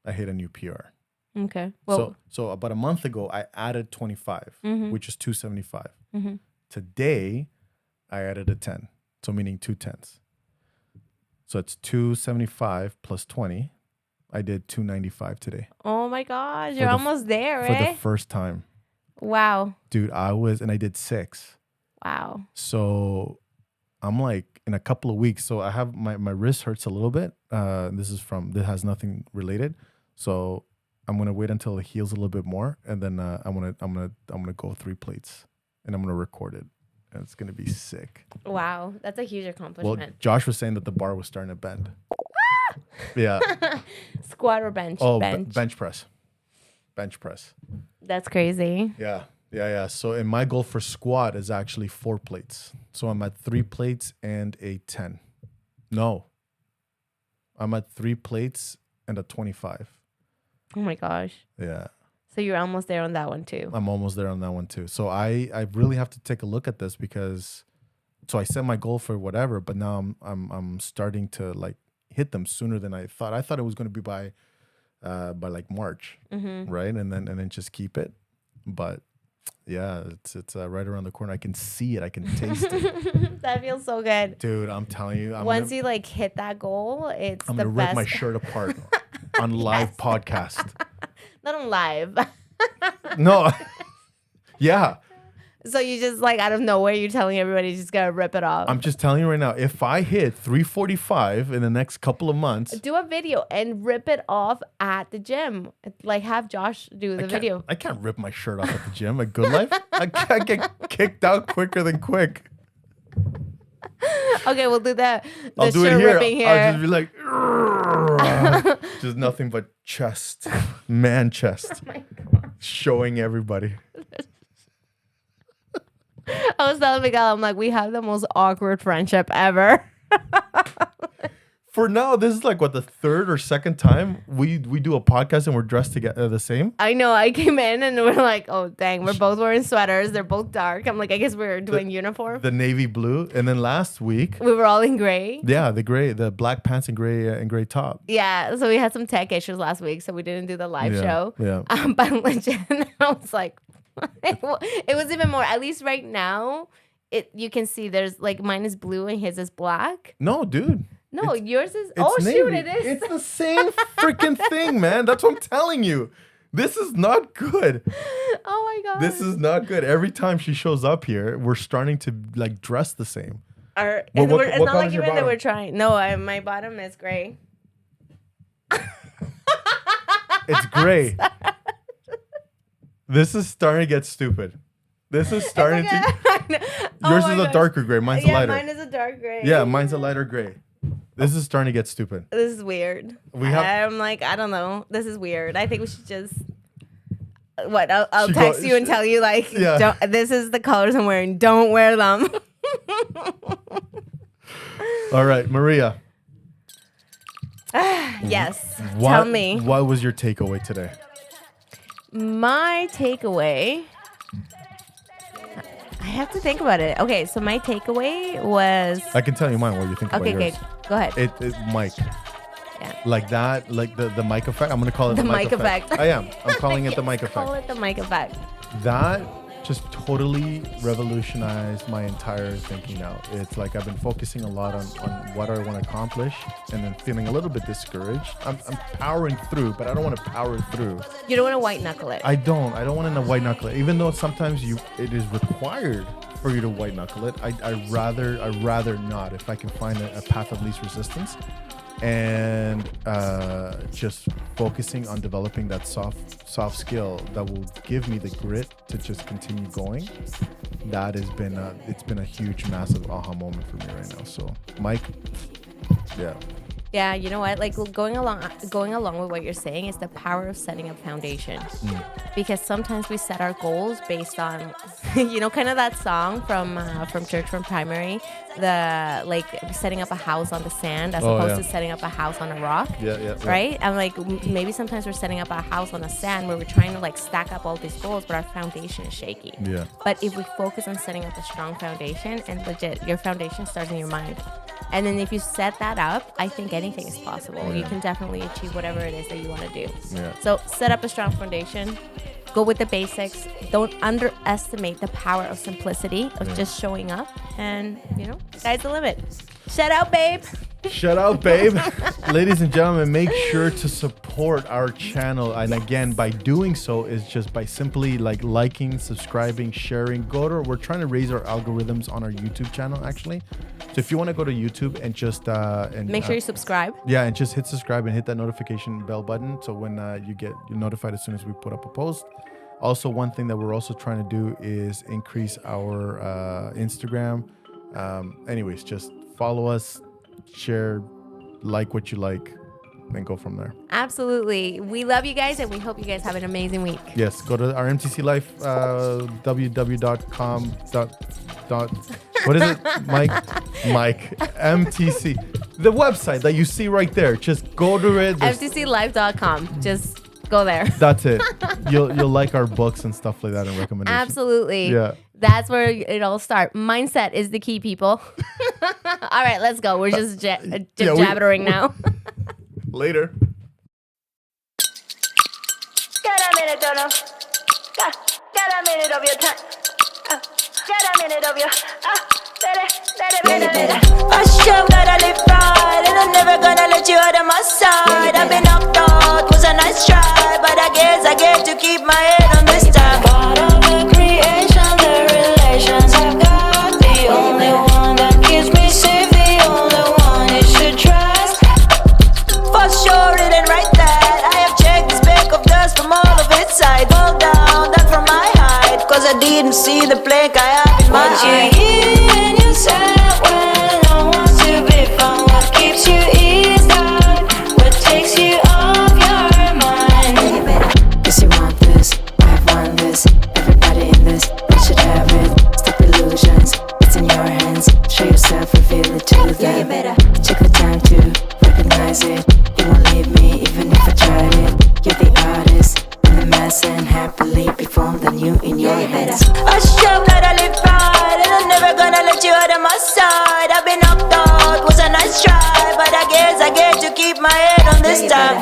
I hit a new PR. Okay. Well, so about a month ago I added 25, which is 275. Mm-hmm. Today I added a 10. So meaning 2 10s. So it's 275 plus 20. I did 295 today. Oh my gosh, you're almost there, right? For the first time. Wow. Dude, and I did 6. Wow. So I'm like in a couple of weeks. So I have my wrist hurts a little bit. This has nothing related. So I'm gonna wait until it heals a little bit more, and then I'm gonna go 3 plates, and I'm gonna record it. And it's gonna be sick. Wow, that's a huge accomplishment. Well, Josh was saying that the bar was starting to bend. Yeah. Squat or bench? Oh, bench press. bench press. That's crazy. Yeah. So, and my goal for squat is actually 4 plates. So I'm at 3 plates and a 10. No, I'm at 3 plates and a 25. Oh my gosh. Yeah. So you're almost there on that one too. I'm almost there on that one too. So I really have to take a look at this because, so I set my goal for whatever, but now I'm starting to like hit them sooner than I thought. I thought it was going to be by like March, right? And then just keep it. But yeah, it's right around the corner. I can see it. I can taste it. That feels so good. Dude, I'm telling you. Once you like hit that goal, it's I'm the going to best. rip my shirt apart on live podcast. Not on live. No. Yeah. So you just like out of nowhere, you're telling everybody just gotta rip it off. I'm just telling you right now, if I hit 345 in the next couple of months. Do a video and rip it off at the gym. Like have Josh do the video. I can't rip my shirt off at the gym at Good Life. I get kicked out quicker than quick. Okay, we'll do that. I'll do it shirt here. ripping here. I'll just be like, just nothing but chest, man chest, showing everybody. I was telling Miguel, I'm like, we have the most awkward friendship ever. For now, this is like what, the third or second time we do a podcast and we're dressed together the same. I know. I came in and we're like, oh dang, we're both wearing sweaters. They're both dark. I'm like, I guess we're doing uniform. The navy blue, and then last week We were all in gray. yeah, the black pants and gray top. Yeah, so we had some tech issues last week, so we didn't do the live show. Yeah. But legit, I was like, it was even more. At least right now, you can see there's like mine is blue and his is black. No, dude. No, It's- yours is. It's Oh shoot, navy. it is. It's the same freaking thing, man. That's what I'm telling you. This is not good. Oh my god. This is not good. Every time she shows up here, we're starting to like dress the same. Our, Well, and what- it's what not color like is your even that bottom? we're trying. No, my bottom is gray. It's gray. This is starting to get stupid. This is starting to. Yours is a darker gray. Mine's a lighter. Mine is a dark gray. Yeah, mine's a lighter gray. This is starting to get stupid. This is weird. I'm like, I don't know. This is weird. I think we should just. What? I'll text you and tell you like, Yeah. this is the colors I'm wearing. Don't wear them. All right, Maria. Yes. Tell me. What was your takeaway today? My takeaway. I have to think about it. Okay, so my takeaway was. I can tell you mine. What you think Okay, about yours? okay. Go ahead. It mic. Yeah. Like that, like the mic effect. I'm gonna call it the mic effect. I am. I'm calling it the mic effect. Call it the mic effect. That just totally revolutionized my entire thinking now. It's like I've been focusing a lot on what I want to accomplish and then feeling a little bit discouraged. I'm powering through, but I don't want to power through. You don't want to white knuckle it. I don't want to white knuckle it. Even though sometimes it is required for you to white knuckle it. I'd rather not if I can find a path of least resistance. And just focusing on developing that soft skill that will give me the grit to just continue going. That has been it's been a huge, massive aha moment for me right now. So, Mike, yeah. Yeah, you know what? Like going along with what you're saying is the power of setting a foundation. Because sometimes we set our goals based on, kind of that song from Church from Primary, the like setting up a house on the sand as opposed to setting up a house on a rock. Yeah. Right? And like maybe sometimes we're setting up a house on the sand where we're trying to like stack up all these goals, but our foundation is shaky. Yeah. But if we focus on setting up a strong foundation, and legit, your foundation starts in your mind. And then if you set that up, I think anything is possible. Yeah. You can definitely achieve whatever it is that you want to do. Yeah. So set up a strong foundation. Go with the basics. Don't underestimate the power of simplicity, of just showing up. And, sky's the limit. Shout out, babe. Shout out, babe. Ladies and gentlemen, make sure to support our channel. And again, by doing so is just by simply liking, subscribing, sharing. We're trying to raise our algorithms on our YouTube channel, actually. So if you want to go to YouTube and just make sure you subscribe. Yeah, and just hit subscribe and hit that notification bell button. So when you're notified as soon as we put up a post. Also, one thing that we're also trying to do is increase our Instagram. Anyways, just follow us, share, like what you like, then go from there. Absolutely. We love you guys, and we hope you guys have an amazing week. Yes, go to our MTC Life, www.com. What is it, Mike? MTC. The website that you see right there. Just go to it. FTClife.com. Just go there. That's it. You'll like our books and stuff like that and recommendations. Absolutely. Yeah. That's where it all starts. Mindset is the key, people. All right, let's go. We're just jabbering now. Later. Get a minute, don't know. Get a minute of your time. Get a minute of your. Let it. I sure gotta live right, and I'm never gonna let you out of my side. I've been knocked out, was a nice try, but I guess I get to keep my head on this time. Part of the creation, the relations I've got, the only one that keeps me safe, the only one you should trust. For sure, it ain't right that I have checked the speck of dust from all of its sides. Fall down, that from my height, cause I didn't see the plank I have in my eye. You hear yourself when no one's to be found. What keeps you eased out? What takes you off your mind? Guess you want this, I want this. Everybody in this, we should have it. Stop illusions, it's in your hands. Show yourself, reveal it to them. Take the time to recognize it. You won't leave me even if I tried it. You're the artist in the mess, and happily perform the new in your hands. I sure gotta live right, and I'm never gonna let you out of my side. I've been knocked out, was a nice try, but I guess I get to keep my head on this time.